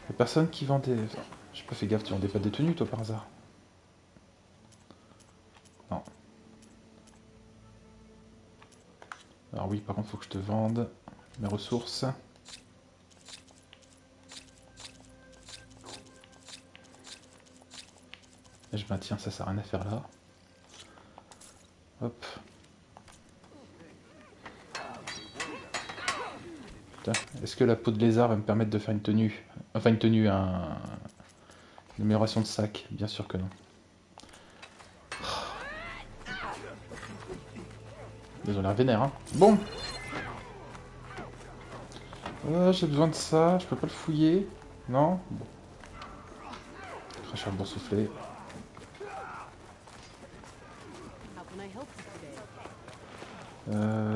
Y'a personne qui vend des... J'ai pas fait gaffe, tu vendais pas des tenues toi par hasard? Non. Alors oui, par contre, faut que je te vende mes ressources. Et je maintiens, ça sert à rien à faire là. Hop. Est-ce que la peau de lézard va me permettre de faire une tenue? Enfin une tenue, une amélioration de sac? Bien sûr que non. Ils ont l'air vénères, hein. Bon. J'ai besoin de ça, je peux pas le fouiller. Non? Bon. Cracheur de boursouflé.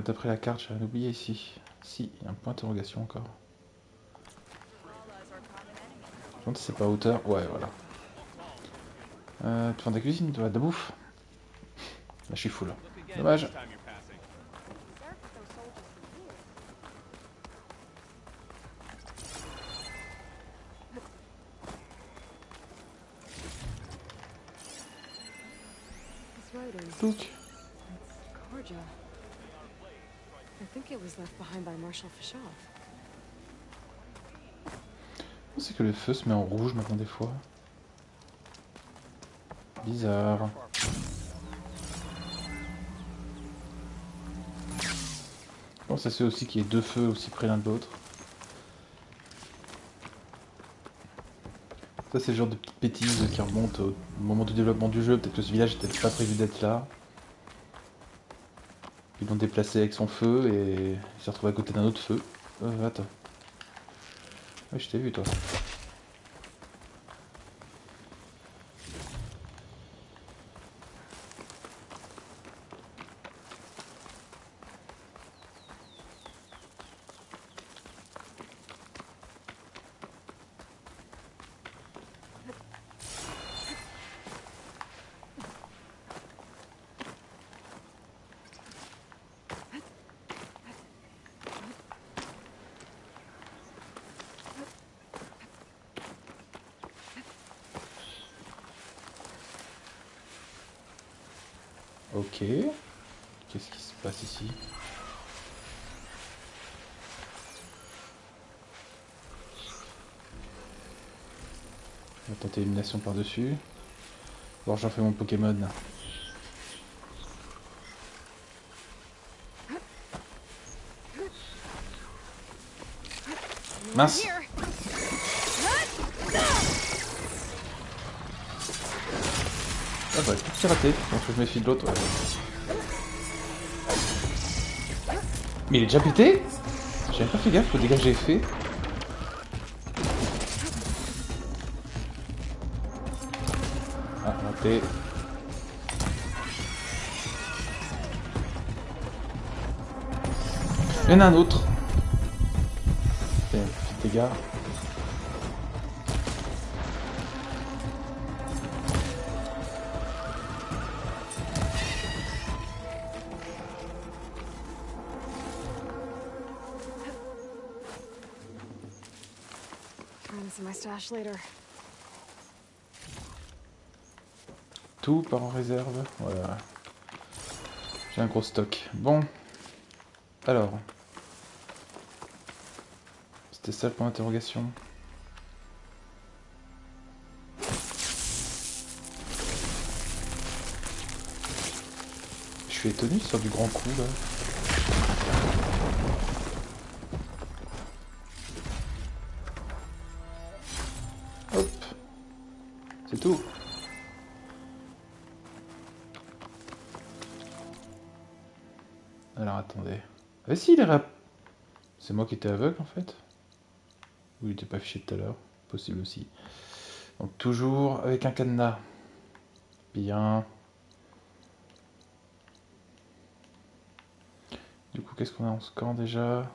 D'après la carte, j'ai rien oublié ici. Si, il y a un point d'interrogation encore. Je me demande si c'est pas à hauteur. Ouais, voilà. Tu fais de la cuisine, de la bouffe. Là, je suis full. Dommage. Look. Corja. I think it was left behind by Marshal Fischoff. C'est que le feu se met en rouge maintenant des fois. Bizarre. Bon, ça se fait aussi qu'il y ait deux feux aussi près l'un de l'autre. Ça c'est le genre de petites bêtises qui remontent au moment du développement du jeu. Peut-être que ce village n'était pas prévu d'être là. Ils l'ont déplacé avec son feu et il s'est retrouvé à côté d'un autre feu. Attends. Ouais, je t'ai vu toi. Ok. Qu'est-ce qui se passe ici? On va tenter élimination par-dessus. Bon, j'en fais mon Pokémon. Mince! Ah bah, tout s'est raté, donc je me méfie de l'autre. Ouais. Mais il est déjà pété? J'avais pas fait gaffe aux dégâts que j'ai fait. Ah, raté. Il y en a un autre. Petit dégâts. My stash later. Tout part en réserve. Voilà. J'ai un gros stock. Bon. Alors. C'était ça le point d'interrogation. Je suis étonné sur du grand coup là. Hop. C'est tout. Alors attendez. Ah si, il est rap. C'est moi qui étais aveugle en fait. Ou il était pas affiché tout à l'heure. Possible aussi. Donc toujours avec un cadenas. Bien. Du coup, qu'est-ce qu'on a en score déjà?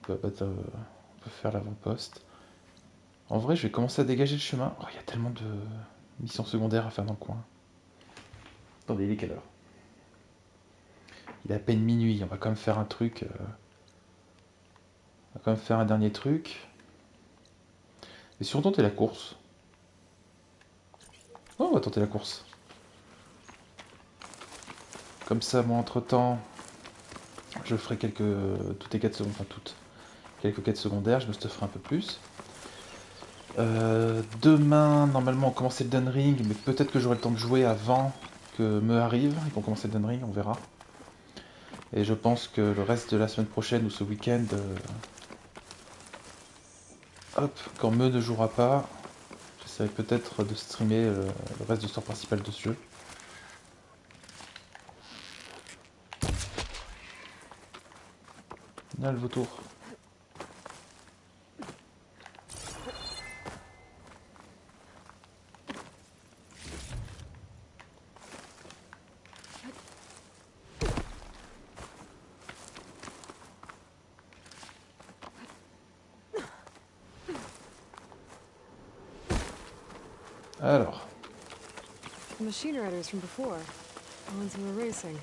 On peut faire l'avant-poste. En vrai, je vais commencer à dégager le chemin. Oh, il y a tellement de missions secondaires à faire dans le coin. Attendez, il est quelle heure? Il est à peine minuit. On va quand même faire un truc. On va quand même faire un dernier truc. Et si on tentait la course? Oh, on va tenter la course. Comme ça, moi, entre-temps, je ferai toutes les quêtes secondaires. Enfin, quelques quêtes secondaires. Je me stufferai un peu plus. Demain, normalement, on commence Elden Ring, mais peut-être que j'aurai le temps de jouer avant que me arrive. Ils vont commencer Elden Ring, on verra. Et je pense que le reste de la semaine prochaine ou ce week-end, hop, quand me ne jouera pas, j'essaierai peut-être de streamer le reste de l'histoire principale de ce jeu. Là, le vautour. Alors. The machine riders from before, the ones who were racing.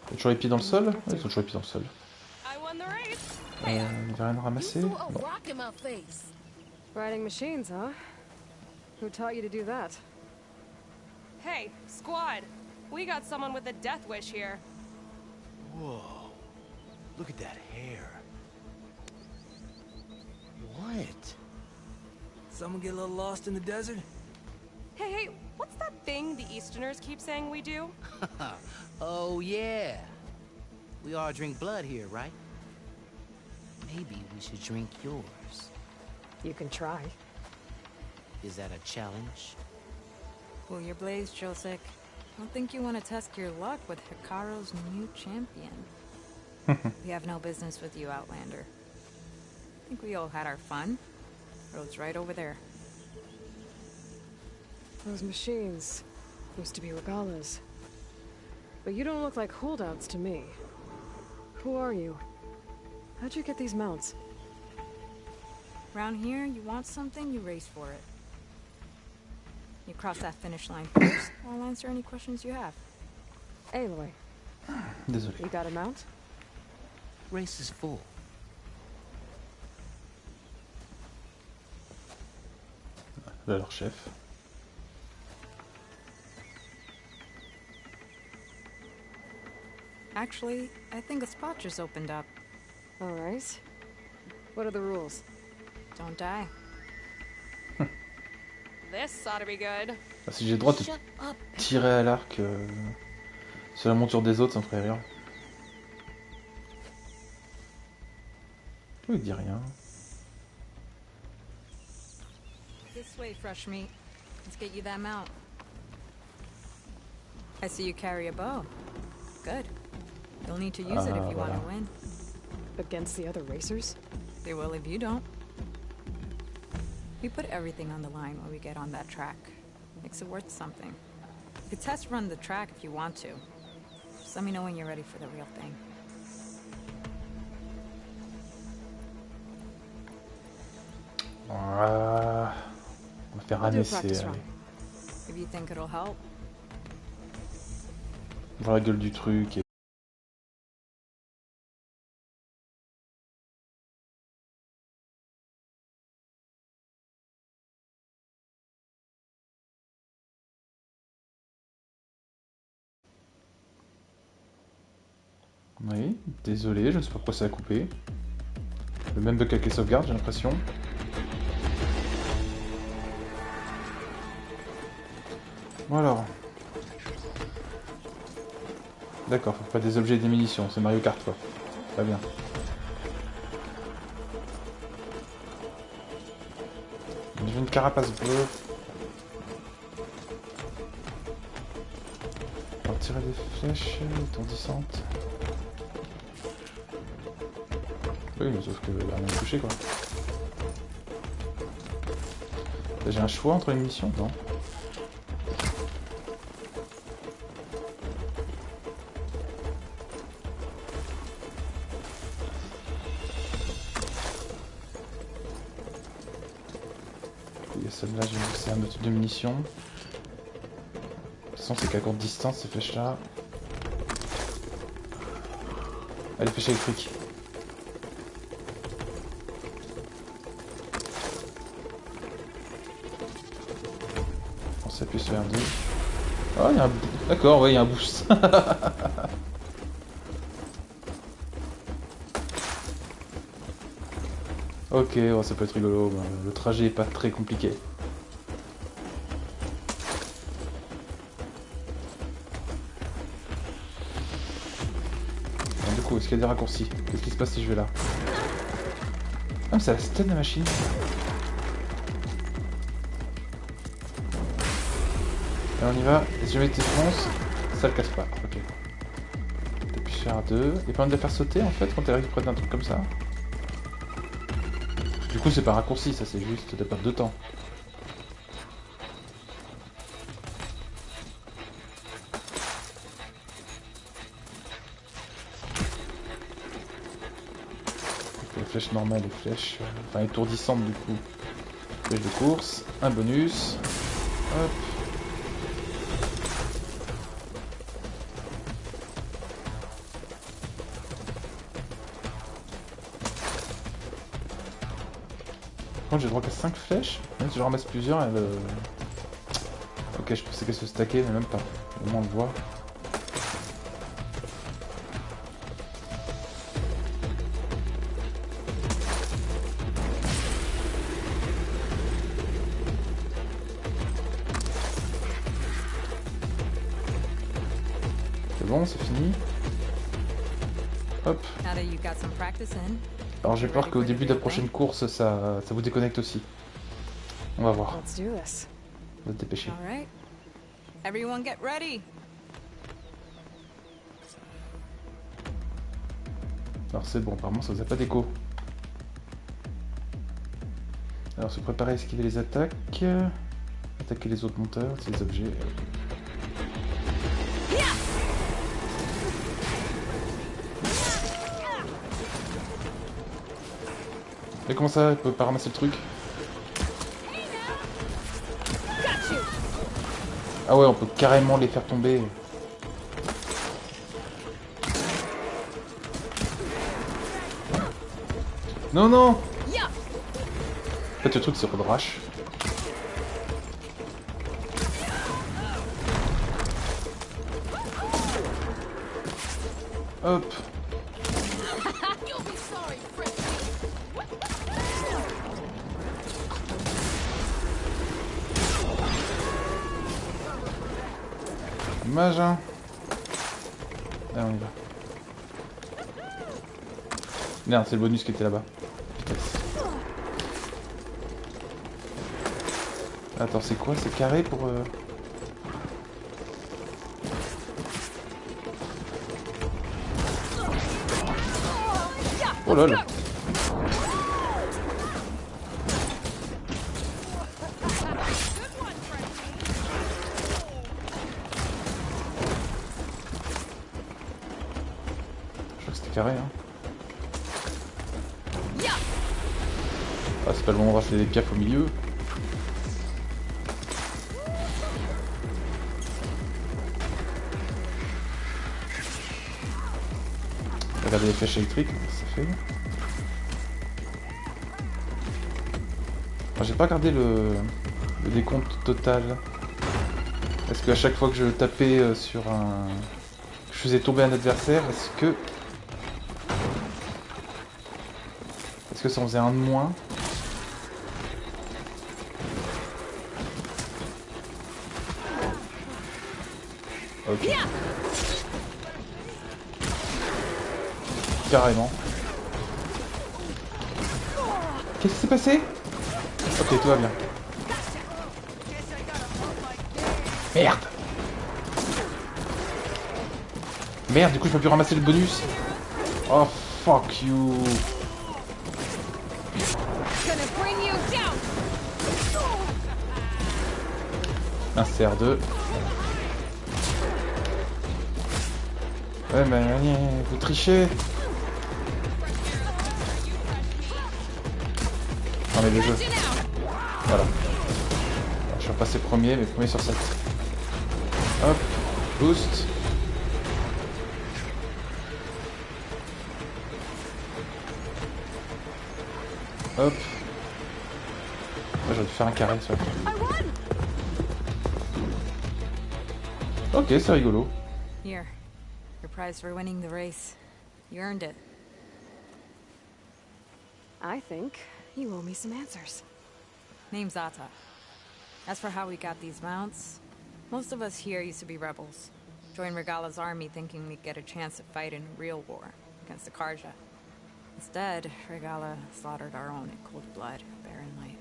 T'as toujours les pieds dans le sol? Ouais, ils ont toujours les pieds dans le sol. Il n'y avait rien à ramasser? Bon. Riding machines, huh? Who taught you to do that? Hey, squad. We got someone with a death wish here. Whoa. Look at that hair. What? Someone get a little lost in the desert? Hey, what's that thing the Easterners keep saying we do? Oh, yeah. We all drink blood here, right? Maybe we should drink yours. You can try. Is that a challenge? Cool your blaze, Josek. I don't think you want to test your luck with Hikaru's new champion. We have no business with you, Outlander. I think we all had our fun. Road's right over there. Those machines used to be regalas. But you don't look like holdouts to me. Who are you? How'd you get these mounts? Around here, you want something, you race for it. You cross that finish line first, I'll answer any questions you have. Aloy. Désolé. You got a mount? Race is full. Là, leur chef. Actually, I think a spot just opened up. All right. What are the rules? Don't die. This ought to be good. Ah, si j'ai le droit de tirer à l'arc sur la monture des autres, ça me ferait rire. Il dit rien. This way, fresh meat. Let's get you that mount. I see you carry a bow. Good. You'll need to use it if you want to win. Against the other racers? They will if you don't. We put everything on the line when we get on that track. Makes it worth something. You could test run the track if you want to. Just let me know when you're ready for the real thing. On va faire un essai. If you think it'll help. Voir la gueule du truc. Oui, désolé, je ne sais pas pourquoi ça a coupé. Le même bug avec les sauvegardes, j'ai l'impression. Bon alors. D'accord, faut pas des objets et des munitions, c'est Mario Kart quoi. Pas bien. J'ai une carapace bleue. On va tirer des flèches étourdissantes. Oui, mais sauf que elle a rien touché quoi. J'ai un choix entre les munitions? Non. Il y a celle-là, j'ai vu que c'est un autre type de munitions. De toute façon, c'est qu'à courte distance ces flèches-là. Ah, les flèches électriques. On s'appuie sur R2. Oh, il y a un... D'accord, ouais, il y a un boost. Ok, ouais, ça peut être rigolo. Le trajet est pas très compliqué. Bon, du coup, est-ce qu'il y a des raccourcis? Qu'est-ce qui se passe si je vais là? Ah, mais c'est la stun de la machine. Et on y va. Et si jamais tu fonces, ça le casse pas. Ok. T'appuies sur R2. Il pas de la faire sauter en fait quand t'arrives près d'un truc comme ça. Du coup, c'est pas raccourci, ça c'est juste de perte de temps. Les flèches normales, les flèches, enfin étourdissantes du coup. Flèche de course, un bonus. Hop. Par contre, j'ai droit qu'à 5 flèches. Même si je ramasse plusieurs, elle... Ok, Ok, je pensais qu'elle se stackait, mais même pas. Au moins on le voit. C'est bon, c'est fini. Hop. Alors j'ai peur qu'au début de la prochaine course, ça vous déconnecte aussi. On va voir. Let's do this. On va se dépêcher. All right. Everyone get ready. Alors c'est bon, apparemment ça faisait pas d'écho. Alors se préparer à esquiver les attaques. Attaquer les autres monteurs, c'est les objets. Et comment ça, elle peut pas ramasser le truc? Ah ouais, on peut carrément les faire tomber. Non, non! En fait, le truc, c'est redrache. Hop! Dommage, hein. Allez, on y va. Merde, c'est le bonus qui était là-bas. Attends, c'est quoi? C'est carré pour... Oh lol. Carré, hein. Ah, c'est pas le moment de racheter des piafs au milieu. Regardez les flèches électriques, ça fait. J'ai pas regardé le décompte total. Est-ce qu'à chaque fois que je tapais sur un... je faisais tomber un adversaire, est-ce que ça en faisait un de moins? Ok. Carrément. Qu'est-ce qui s'est passé? Ok, tout va bien. Merde! Merde, du coup je peux plus ramasser le bonus. Oh, fuck you. Un CR2. Ouais, mais vous trichez. Non mais le jeu. Voilà. Alors, je suis repassé premier, mais premier sur 7. Hop, boost. Hop. J'aurais dû faire un carré sur le truc. Ok, c'est rigolo. Here, your prize for winning the race. You earned it. I think you owe me some answers. Name's Ata. As for how we got these mounts, most of us here used to be rebels. Joined Regala's army thinking we'd get a chance to fight in a real war against the Karja. Instead, Regala slaughtered our own in cold blood, barren light.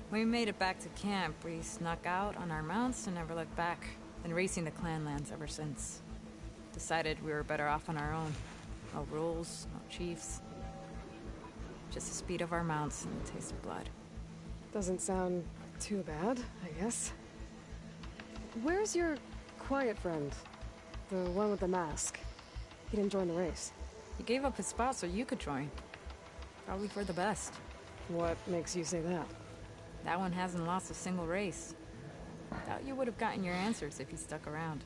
When we made it back to camp, we snuck out on our mounts and never looked back. Been racing the clan lands ever since. Decided we were better off on our own. No rules, no chiefs. Just the speed of our mounts and the taste of blood. Doesn't sound too bad, I guess. Where's your quiet friend? The one with the mask. He didn't join the race. He gave up his spot so you could join. Probably for the best. What makes you say that? That one hasn't lost a single race. Doubt you would have gotten your answers if you stuck around.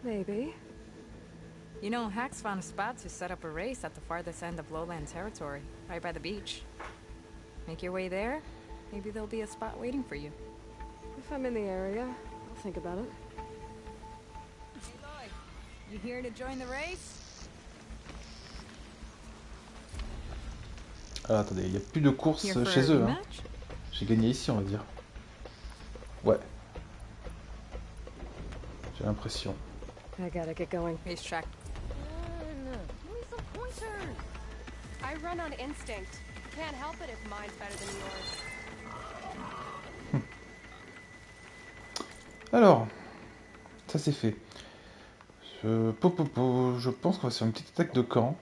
Maybe. You know, Hax found a spot to set up a race at the farthest end of lowland territory, right by the beach. Make your way there, maybe there'll be a spot waiting for you. If I'm in the area, I'll think about it. Hey, Lloyd. You here to join the race? Ah, attendez, il n'y a plus de course chez eux. Hein. J'ai gagné ici, on va dire. Ouais. J'ai l'impression. I gotta get going. Racetrack. Give me some pointers. I run on instinct. Can't help it if mine's better than yours. Alors, ça c'est fait. Je pense qu'on va se faire une petite attaque de camp.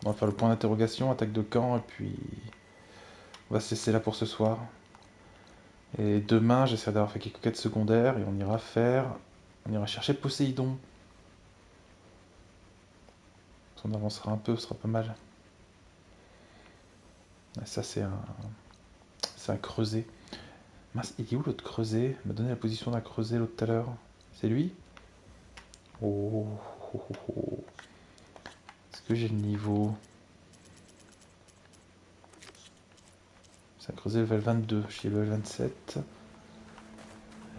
On va faire le point d'interrogation, attaque de camp, et puis on va se laisser là pour ce soir. Et demain, j'essaierai d'avoir fait quelques quêtes secondaires, et on ira chercher Poséidon. Si on avancera un peu, ce sera pas mal. Et ça c'est un creuset. Mince, il est où l'autre creuset? Il m'a donné la position d'un creuset l'autre tout à l'heure. C'est lui? Oh. Est-ce que j'ai le niveau? C'est un creuset level 22, je suis level 27.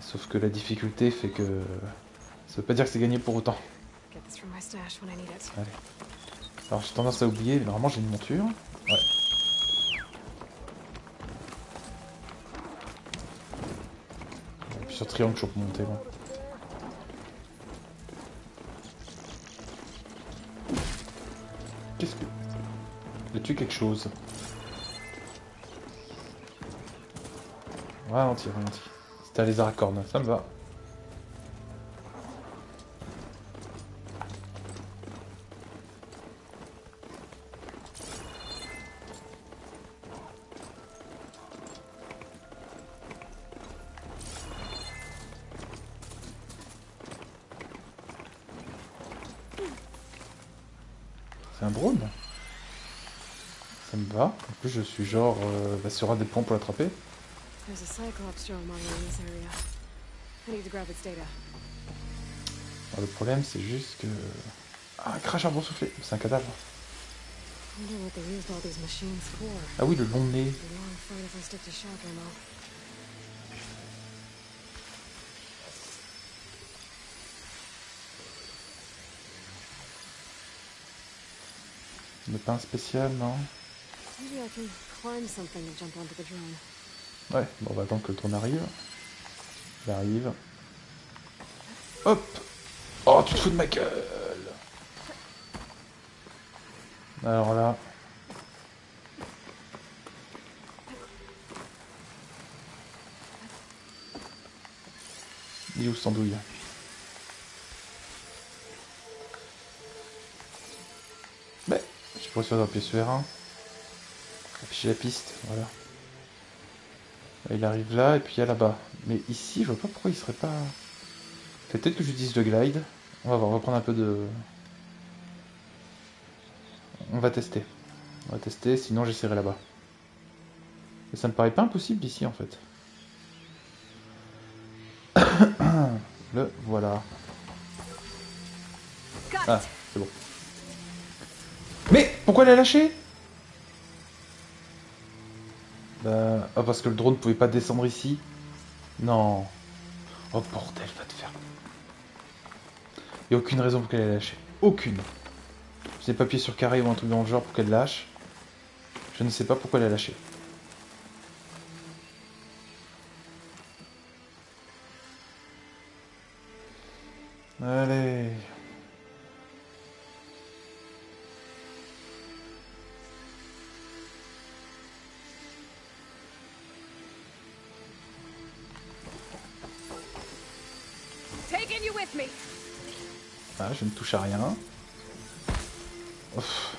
Sauf que la difficulté fait que... Ça veut pas dire que c'est gagné pour autant. Allez. Alors j'ai tendance à oublier, mais normalement j'ai une monture. Ouais. Puis sur triangle je peux monter là. Qu'est-ce que... J'ai tué quelque chose. Ralenti. C'était un lézard à cornes, ça me va. C'est un drone? Ça me va. En plus je suis genre sur un des points pour l'attraper. There's a Cyclops drone model in this area. I need to grab its data. Alors, le problème c'est juste que... Ah, un cracheur boursouflé, c'est un cadavre. Ah oui, le long nez. Le pain spécial, non? Ouais, bon, on va attendre que le drone arrive. Il arrive. Hop! Oh, tu te fous de ma gueule! Alors là... Il est où ce sandouille? Mais, je pourrais faire appuyer sur R1. Afficher la piste, voilà. Là, il arrive là, et puis il y a là-bas. Mais ici, je vois pas pourquoi il serait pas... Peut-être que j'utilise le glide. On va voir, on va prendre un peu de... On va tester, sinon j'essaierai là-bas. Et ça me paraît pas impossible d'ici en fait. Le voilà. Ah, c'est bon. Mais pourquoi elle a lâché? Bah, oh, parce que le drone pouvait pas descendre ici. Non. Oh bordel, va te faire. Il n'y a aucune raison pour qu'elle ait lâché. Aucune. Je n'ai pas appuyé sur carré ou un truc dans le genre pour qu'elle lâche. Je ne sais pas pourquoi elle a lâché. Allez. Ah, je ne touche à rien. Ouf.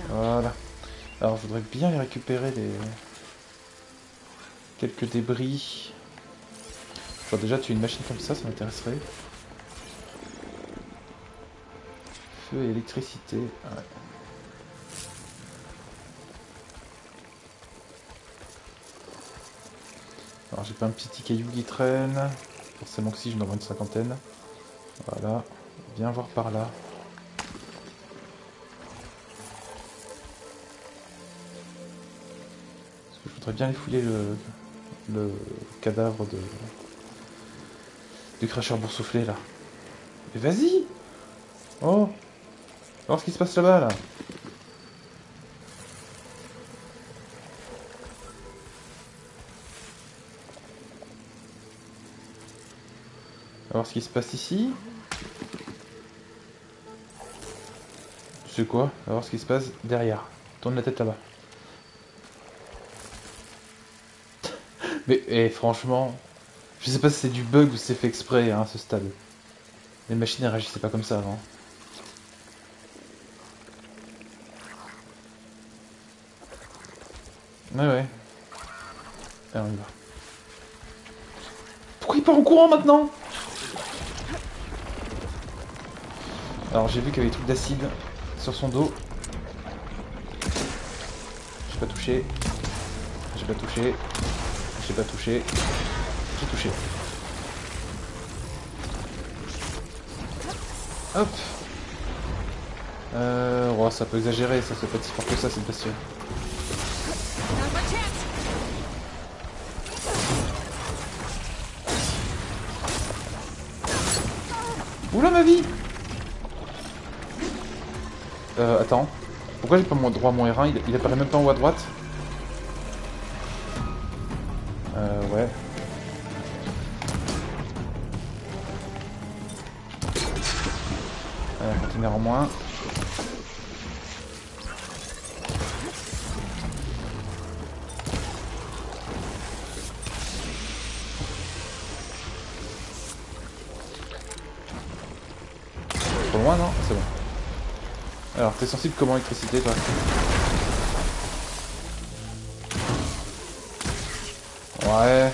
Voilà. Alors, je voudrais bien les récupérer quelques débris. Genre déjà tuer une machine comme ça m'intéresserait. Feu et électricité. Ouais. Alors j'ai pas un petit caillou qui traîne. Forcément que si, je n'en vois une cinquantaine. Voilà. Viens voir par là. Parce que je voudrais bien les fouiller le cadavre du cracheur boursouflé là. Mais vas-y! Oh! Alors ce qui se passe là-bas là? Alors ce qui se passe ici? C'est quoi? Alors ce qui se passe derrière. Tourne la tête là-bas. Mais franchement, je sais pas si c'est du bug ou si c'est fait exprès hein, à ce stade. Les machines elles réagissaient pas comme ça avant. Ouais. Allez, on y va. Pourquoi il part en courant maintenant? Alors j'ai vu qu'il y avait des trucs d'acide sur son dos. J'ai pas touché. J'ai pas touché. J'ai pas touché. J'ai touché. Hop. Oh, ça peut exagérer, ça peut pas être si fort que ça, cette bestiole. Oula ma vie. Attends. Pourquoi j'ai pas mon droit à mon R1? Il apparaît même pas en haut à droite? Ouais. Conteneur en moins. Trop loin, non? C'est bon. Alors, t'es sensible comment l'électricité, toi? Ouais.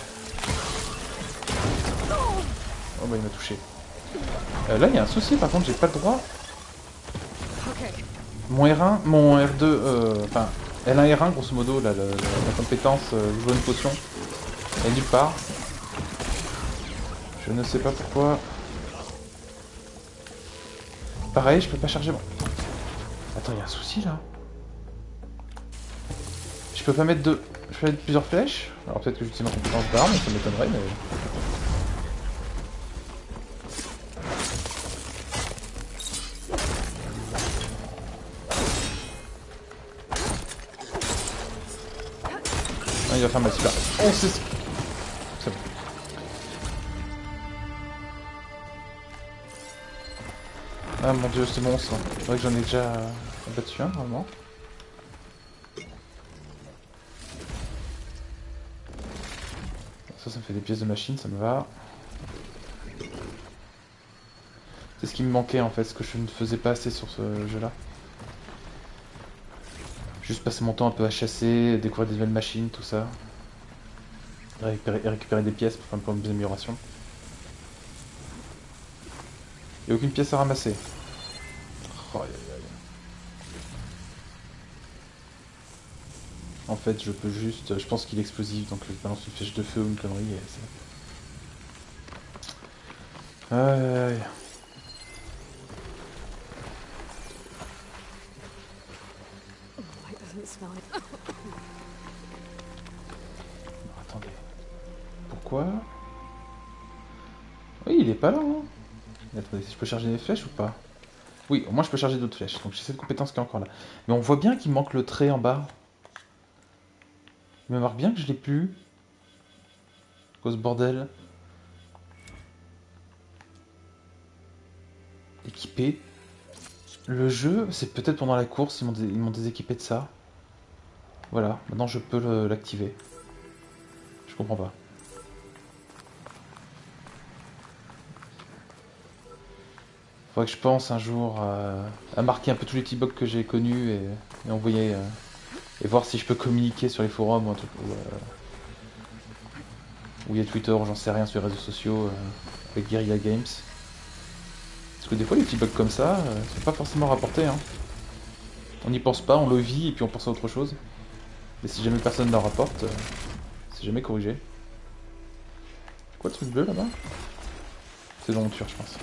Oh bah il m'a touché. Là il y a un souci par contre, j'ai pas le droit. Mon R1, mon R2, enfin L1 R1 grosso modo, la compétence jouer une potion, elle est nulle part. Je ne sais pas pourquoi. Pareil, je peux pas charger bon. Attends, il y a un souci là. Je peux pas mettre deux. Je peux mettre plusieurs flèches. Alors peut-être que j'utilise ma compétence d'arme, ça m'étonnerait, mais. Ah, il va faire mal celui-là. Oh, c'est bon. Ah mon dieu, ce monstre. C'est vrai que j'en ai déjà battu un normalement. Ça me fait des pièces de machine, ça me va. C'est ce qui me manquait en fait, ce que je ne faisais pas assez sur ce jeu-là. Juste passer mon temps un peu à chasser, découvrir des nouvelles machines, tout ça. Récupérer des pièces pour faire un peu des améliorations. Il n'y a aucune pièce à ramasser. Oh, en fait, je peux juste... Je pense qu'il est explosif, donc je balance une flèche de feu ou une connerie et c'est... Aïe. Attendez. Pourquoi? Oui, il est pas là, hein. Attendez, si je peux charger des flèches ou pas? Oui, au moins je peux charger d'autres flèches, donc j'ai cette compétence qui est encore là. Mais on voit bien qu'il manque le trait en bas. Il me marque bien que je l'ai plus. Cause bordel. Équipé. Le jeu, c'est peut-être pendant la course, ils m'ont déséquipé de ça. Voilà, maintenant je peux l'activer. Je comprends pas. Faudrait que je pense un jour à marquer un peu tous les petits bugs que j'ai connus et envoyer... et voir si je peux communiquer sur les forums ou un truc... Ou il y a Twitter, j'en sais rien, sur les réseaux sociaux, avec Guerrilla Games. Parce que des fois, les petits bugs comme ça, sont pas forcément rapportés. Hein. On n'y pense pas, on le vit et puis on pense à autre chose. Mais si jamais personne ne le rapporte, c'est jamais corrigé. Quoi le truc bleu là-bas? C'est dans mon tueur, je pense.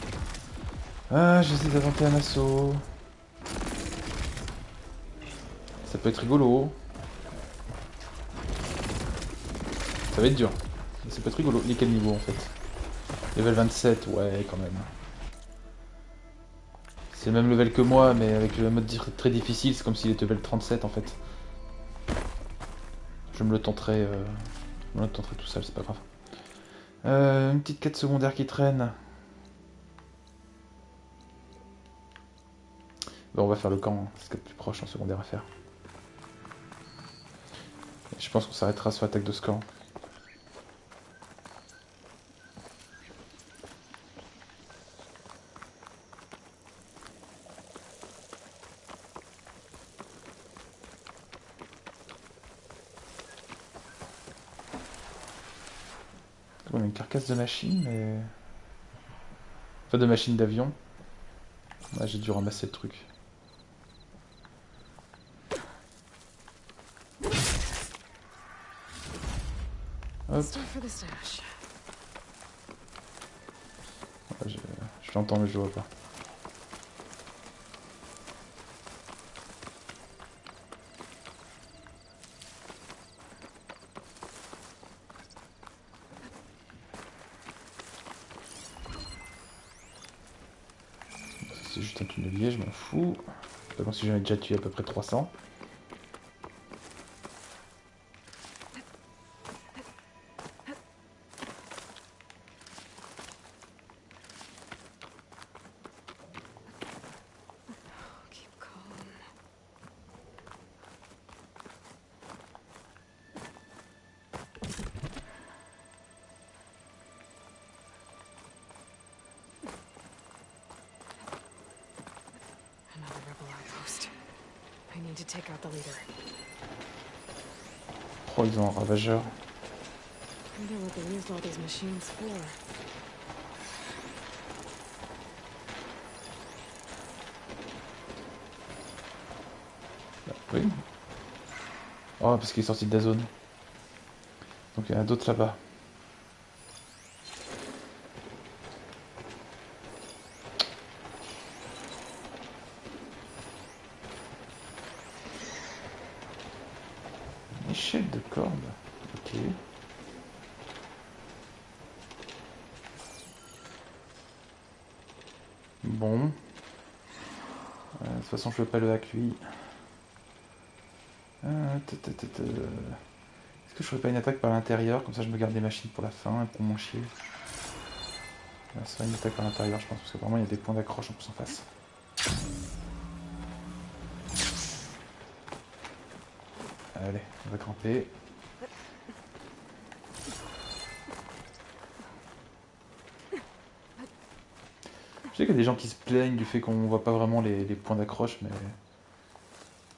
Ah, j'essaie d'inventer un assaut. Ça peut être rigolo. Ça va être dur. C'est pas très rigolo. Il est quel niveau en fait? Level 27, ouais quand même. C'est le même level que moi, mais avec le mode très difficile, c'est comme s'il était level 37 en fait. Je me le tenterai tout seul, c'est pas grave. Une petite quête secondaire qui traîne. Bon, on va faire le camp, hein. C'est ce qu'il y a de plus proche en secondaire à faire. Je pense qu'on s'arrêtera sur l'attaque de ce camp. On a une carcasse de machine, mais... Enfin, de machine d'avion. Ouais, j'ai dû ramasser le truc. Hop. Ouais, je l'entends mais je le vois pas. C'est juste un tunnelier, je m'en fous. C'est pas comme si j'en ai déjà tué à peu près 300. Oh, ils ont un ravageur. Bah, oui. Oh, parce qu'il est sorti de la zone. Donc il y en a d'autres là-bas. Échelle de corde. Ok. Bon. De toute façon, je veux pas le hack lui. Est-ce que je ferais pas une attaque par l'intérieur? Comme ça, je me garde des machines pour la fin et pour mon shield. Ça sera une attaque par l'intérieur, je pense, parce que vraiment, il y a des points d'accroche en plus en face. Allez, on va camper. Je sais qu'il y a des gens qui se plaignent du fait qu'on voit pas vraiment les points d'accroche,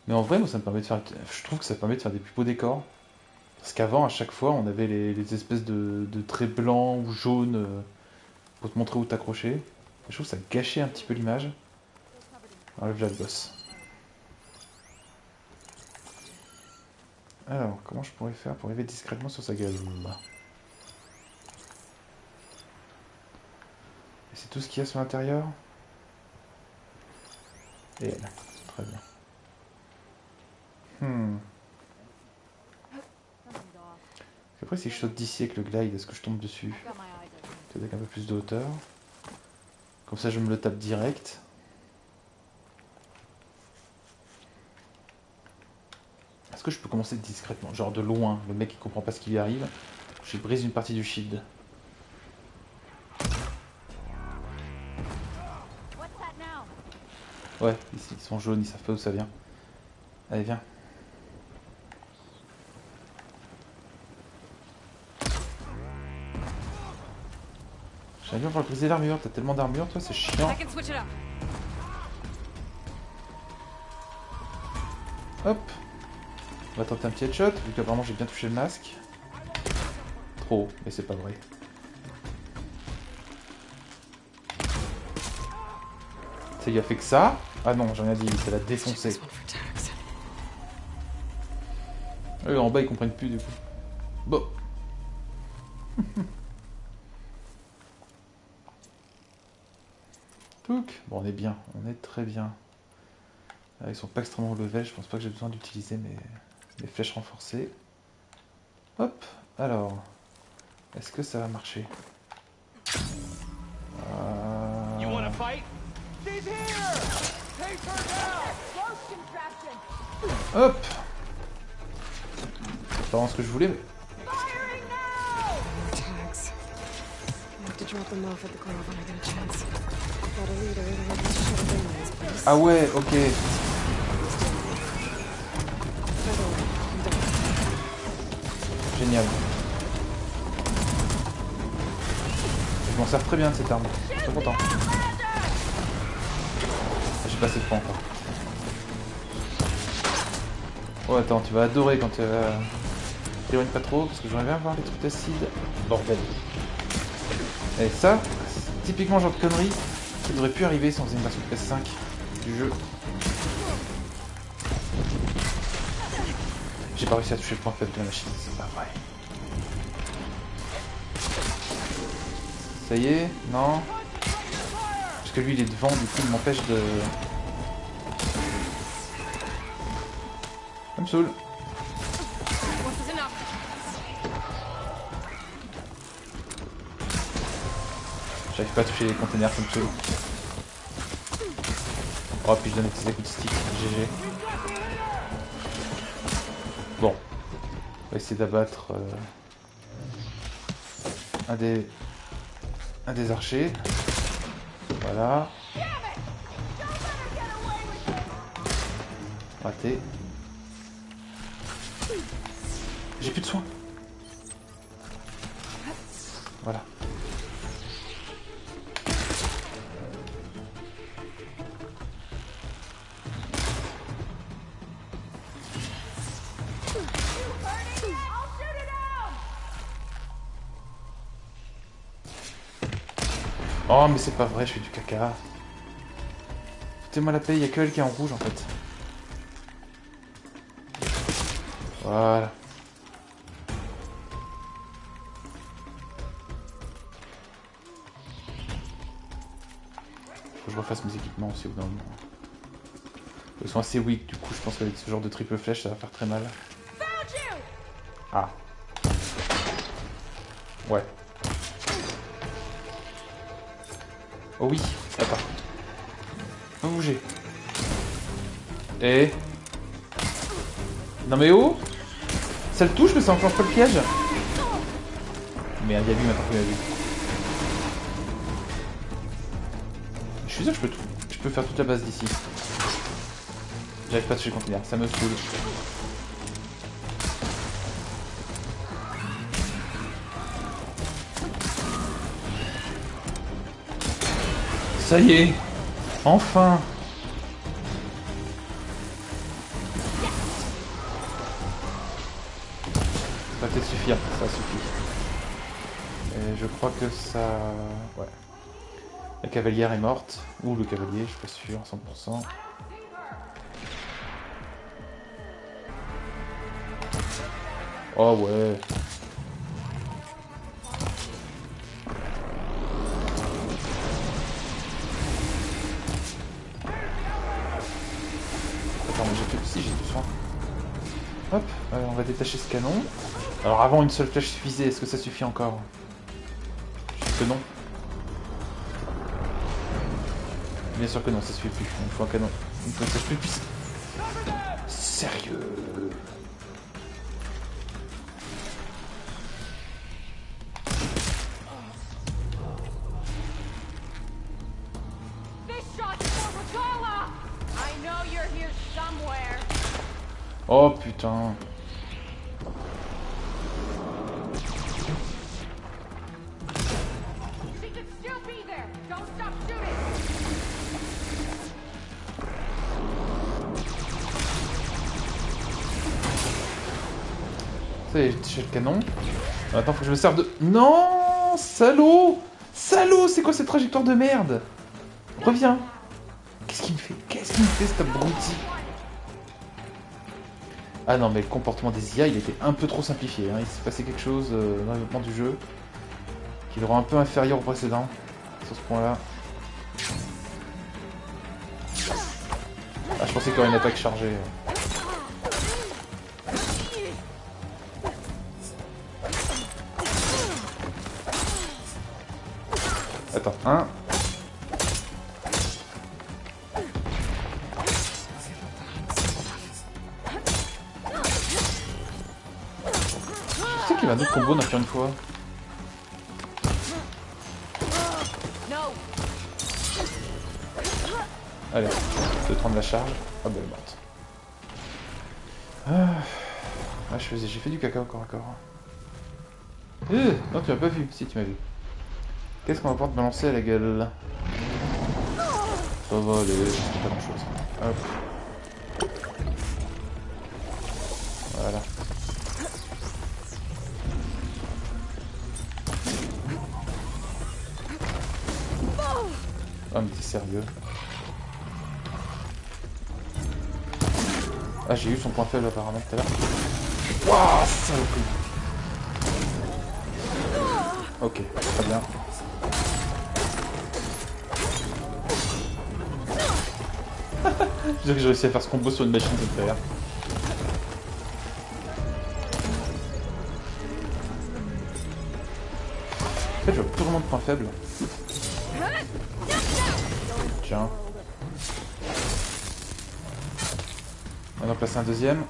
mais en vrai, moi, ça me permet de faire... Je trouve que ça permet de faire des plus beaux décors. Parce qu'avant, à chaque fois, on avait les espèces de traits blancs ou jaunes pour te montrer où t'accrocher. Et je trouve que ça gâchait un petit peu l'image. Enlève là le boss. Alors, comment je pourrais faire pour arriver discrètement sur sa gueule? Et c'est tout ce qu'il y a sur l'intérieur? Et elle. Très bien. Après, si je saute d'ici avec le glide, est-ce que je tombe dessus? Peut-être avec un peu plus de hauteur. Comme ça, je me le tape direct. Est-ce que je peux commencer discrètement? Genre de loin, le mec il comprend pas ce qui lui arrive. Je brise une partie du shield. Ouais, ici, ils sont jaunes, ils savent pas d'où ça vient. Allez, viens. J'aimerais bien pouvoir briser l'armure, t'as tellement d'armure, toi, c'est chiant. Hop. On va tenter un petit headshot, vu qu'apparemment j'ai bien touché le masque. Trop, mais c'est pas vrai. Ça y a fait que ça? Ah non, j'en ai dit, ça l'a défoncé. Eux en bas ils comprennent plus du coup. Bon. Touc. Bon, on est bien, on est très bien. Ils sont pas extrêmement level, je pense pas que j'ai besoin d'utiliser mes flèches renforcées. Hop. Alors, est-ce que ça va marcher? You wanna fight? She's here! Take her down! Hop! C'est pas vraiment ce que je voulais, mais... Tags. I have to drop them off at the grove when I get a chance. Got a leader who wants to shut down this place. Ah ouais, ok. Génial. Je m'en sers très bien de cette arme. Je suis très content. J'ai pas assez de points encore. Oh attends, tu vas adorer quand tu t'éloignes pas trop, parce que j'aimerais bien voir les trucs acides. Bordel. Et ça, c'est typiquement le genre de conneries qui devrait plus arriver si on faisait une version PS5 du jeu. J'ai pas réussi à toucher le point faible de la machine, c'est pas vrai. Ça y est? Non? Parce que lui il est devant, du coup il m'empêche de... Ça me saoule. J'arrive pas à toucher les containers, ça me saoule. Oh, puis je donne des petits coups de stick, GG. Bon. On va essayer d'abattre un des archers. Voilà. Raté. J'ai plus de soins. Voilà. Oh mais c'est pas vrai, je fais du caca. Foutez-moi la paix, il y a que elle qui est en rouge en fait. Voilà. Faut que je refasse mes équipements aussi au bout d'un moment. Ils sont assez weak, du coup je pense qu'avec ce genre de triple flèche ça va faire très mal. Ah. Ouais. Oh oui, attends. Faut bouger. Et... Non mais oh! Ça le touche mais ça enclenche pas le piège. Merde, il y a lui maintenant qu'il a vu. Je suis sûr que je peux faire toute la base d'ici. J'arrive pas à toucher le conteneur, ça me saoule. Ça y est! Enfin! Ça va peut-être suffire, ça suffit. Et je crois que ça... Ouais. La cavalière est morte. Ou le cavalier, je suis pas sûr, 100%. Oh ouais. Attends, mais j'ai fait... Si, j'ai tout soin. Hop, on va détacher ce canon. Alors avant, une seule flèche suffisait. Est-ce que ça suffit encore? Je sais que non. Bien sûr que non, ça suffit plus. Il faut un canon. Une flèche plus puissante. Sérieux? Oh putain. Ça y est, j'ai touché le canon. Attends, faut que je me serve de... Non! Salaud! Salaud! C'est quoi cette trajectoire de merde? Reviens! Qu'est-ce qu'il me fait? Qu'est-ce qu'il me fait, cet abruti? Ah non, mais le comportement des IA, il était un peu trop simplifié. Hein. Il s'est passé quelque chose dans le développement du jeu qui le rend un peu inférieur au précédent, sur ce point-là. Ah, je pensais qu'il y aurait une attaque chargée. Attends, un. Je sais qu'il y a un autre combo, encore une fois. Allez, je vais prendre la charge. Ah bah elle est morte. Ah, j'ai fait du caca encore. Non, tu m'as pas vu. Si, tu m'as vu. Qu'est-ce qu'on va pouvoir te balancer à la gueule? Ça va aller, c'est pas grand chose. Hop. Voilà. Oh mais t'es sérieux? Ah, j'ai eu son point faible apparemment tout à l'heure. Wouah, saloperie. Ok, très bien. Je dirais que j'ai réussi à faire ce combo sur une machine de fer. En fait, je vois plus vraiment de points faibles. Tiens. On va en placer un deuxième.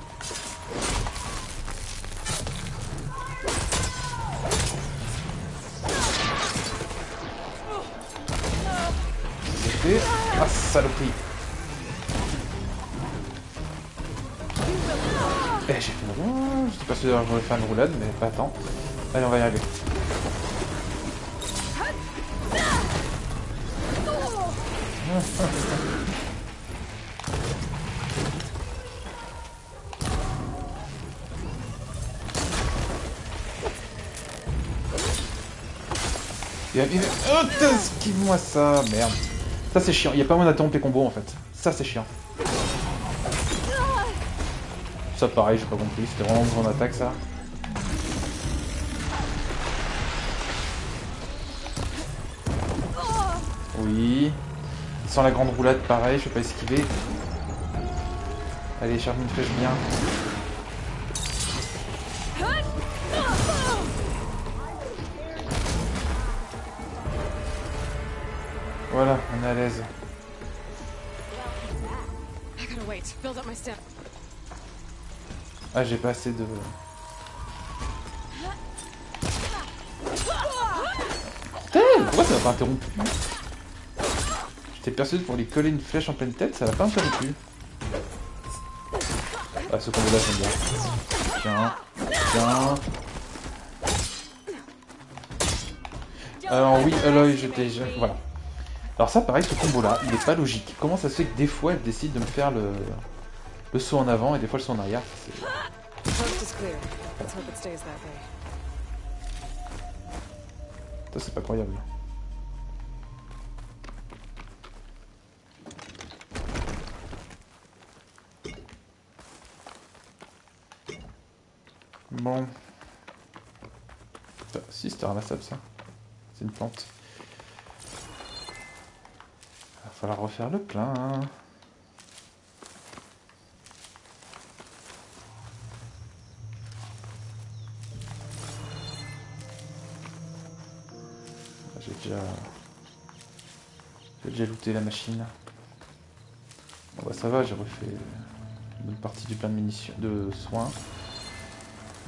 Ah, saloperie. Eh, j'ai fait une roulade. J'étais pas sûr d'avoir voulu faire une roulade, mais pas tant. Allez, on va y arriver. Oh, esquive-moi ça, merde. Ça c'est chiant, il n'y a pas moyen d'interrompre les combos en fait. Ça c'est chiant. Ça pareil, j'ai pas compris, c'était vraiment une grande attaque ça. Oui. Sans la grande roulade pareil, je peux pas esquiver. Allez, charge une flèche bien. Voilà, on est à l'aise. Ah, j'ai pas assez de... Putain, pourquoi ça m'a pas interrompu? J'étais persuadé pour lui coller une flèche en pleine tête, ça l'a pas interrompu. Ah, ce combo là j'aime bien. Tiens, tiens. Alors oui, là j'étais... Voilà. Alors ça pareil, ce combo là, il est pas logique. Comment ça se fait que des fois elle décide de me faire le saut en avant et des fois le saut en arrière? Ça c'est pas croyable. Bon. Si, c'était ramassable ça. C'est une plante. Il va falloir refaire le plein. Hein. J'ai déjà looté la machine. Bon bah ça va, j'ai refait une bonne partie du plein de munitions, de soins.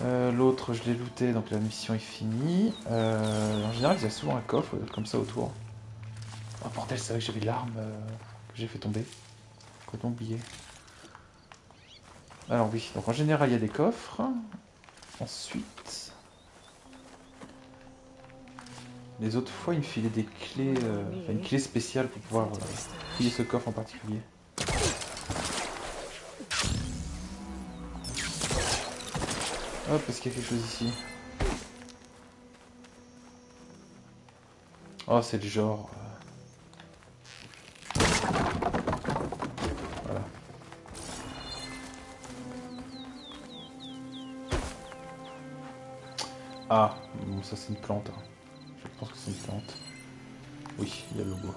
L'autre je l'ai looté, donc la mission est finie. En général il y a souvent un coffre comme ça autour. Oh bordel, c'est vrai que j'avais l'arme que j'ai fait tomber. Complètement oublié. Alors oui, donc en général il y a des coffres. Ensuite... Les autres fois, il me filait des clés, enfin une clé spéciale pour pouvoir fouiller ce coffre en particulier. Hop, est-ce qu'il y a quelque chose ici? Oh, c'est le genre... Voilà. Ah, bon, ça c'est une plante. Hein. Je pense que c'est une plante. Oui, il y a le logo.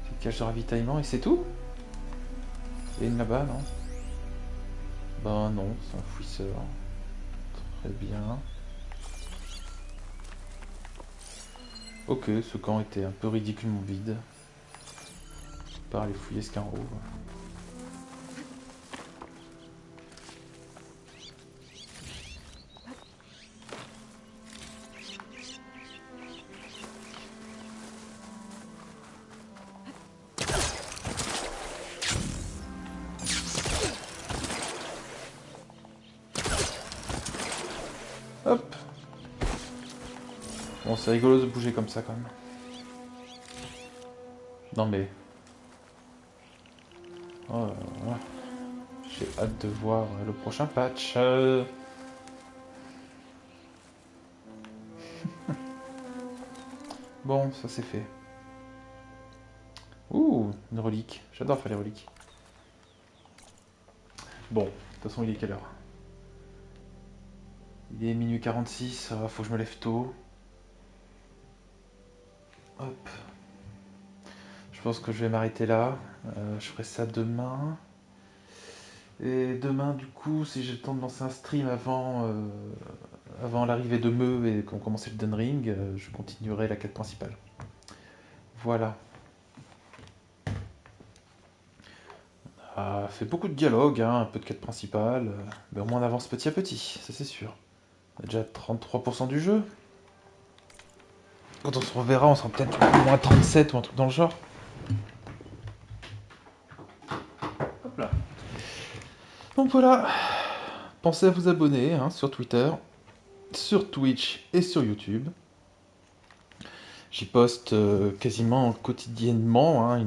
C'est une cage de ravitaillement et c'est tout? Et une là-bas, non? Bah non, c'est un fouisseur. Très bien. Ok, ce camp était un peu ridiculement vide. Par aller fouiller ce carreau. Hop. Bon, c'est rigolo de bouger comme ça quand même. Non mais... Oh, là là. J'ai hâte de voir le prochain patch. Bon, ça c'est fait. Ouh, une relique. J'adore faire les reliques. Bon, de toute façon, il est quelle heure? Il est minuit 46, faut que je me lève tôt. Hop. Je pense que je vais m'arrêter là. Je ferai ça demain. Et demain, du coup, si j'ai le temps de lancer un stream avant l'arrivée de Meu et qu'on commence Elden Ring, je continuerai la quête principale. Voilà. Fait beaucoup de dialogue, hein, un peu de quête principale, mais au moins on avance petit à petit, ça c'est sûr. On a déjà 33% du jeu. Quand on se reverra, on sera peut-être au moins 37 ou un truc dans le genre. Hop là. Donc voilà. Pensez à vous abonner hein, sur Twitter, sur Twitch et sur YouTube. J'y poste quasiment quotidiennement hein,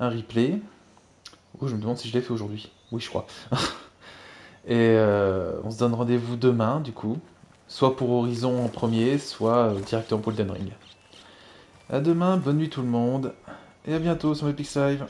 un replay. Oh, je me demande si je l'ai fait aujourd'hui. Oui, je crois. Et on se donne rendez-vous demain, du coup. Soit pour Horizon en premier, soit directement pour Elden Ring. A demain, bonne nuit tout le monde. Et à bientôt sur Epix Live.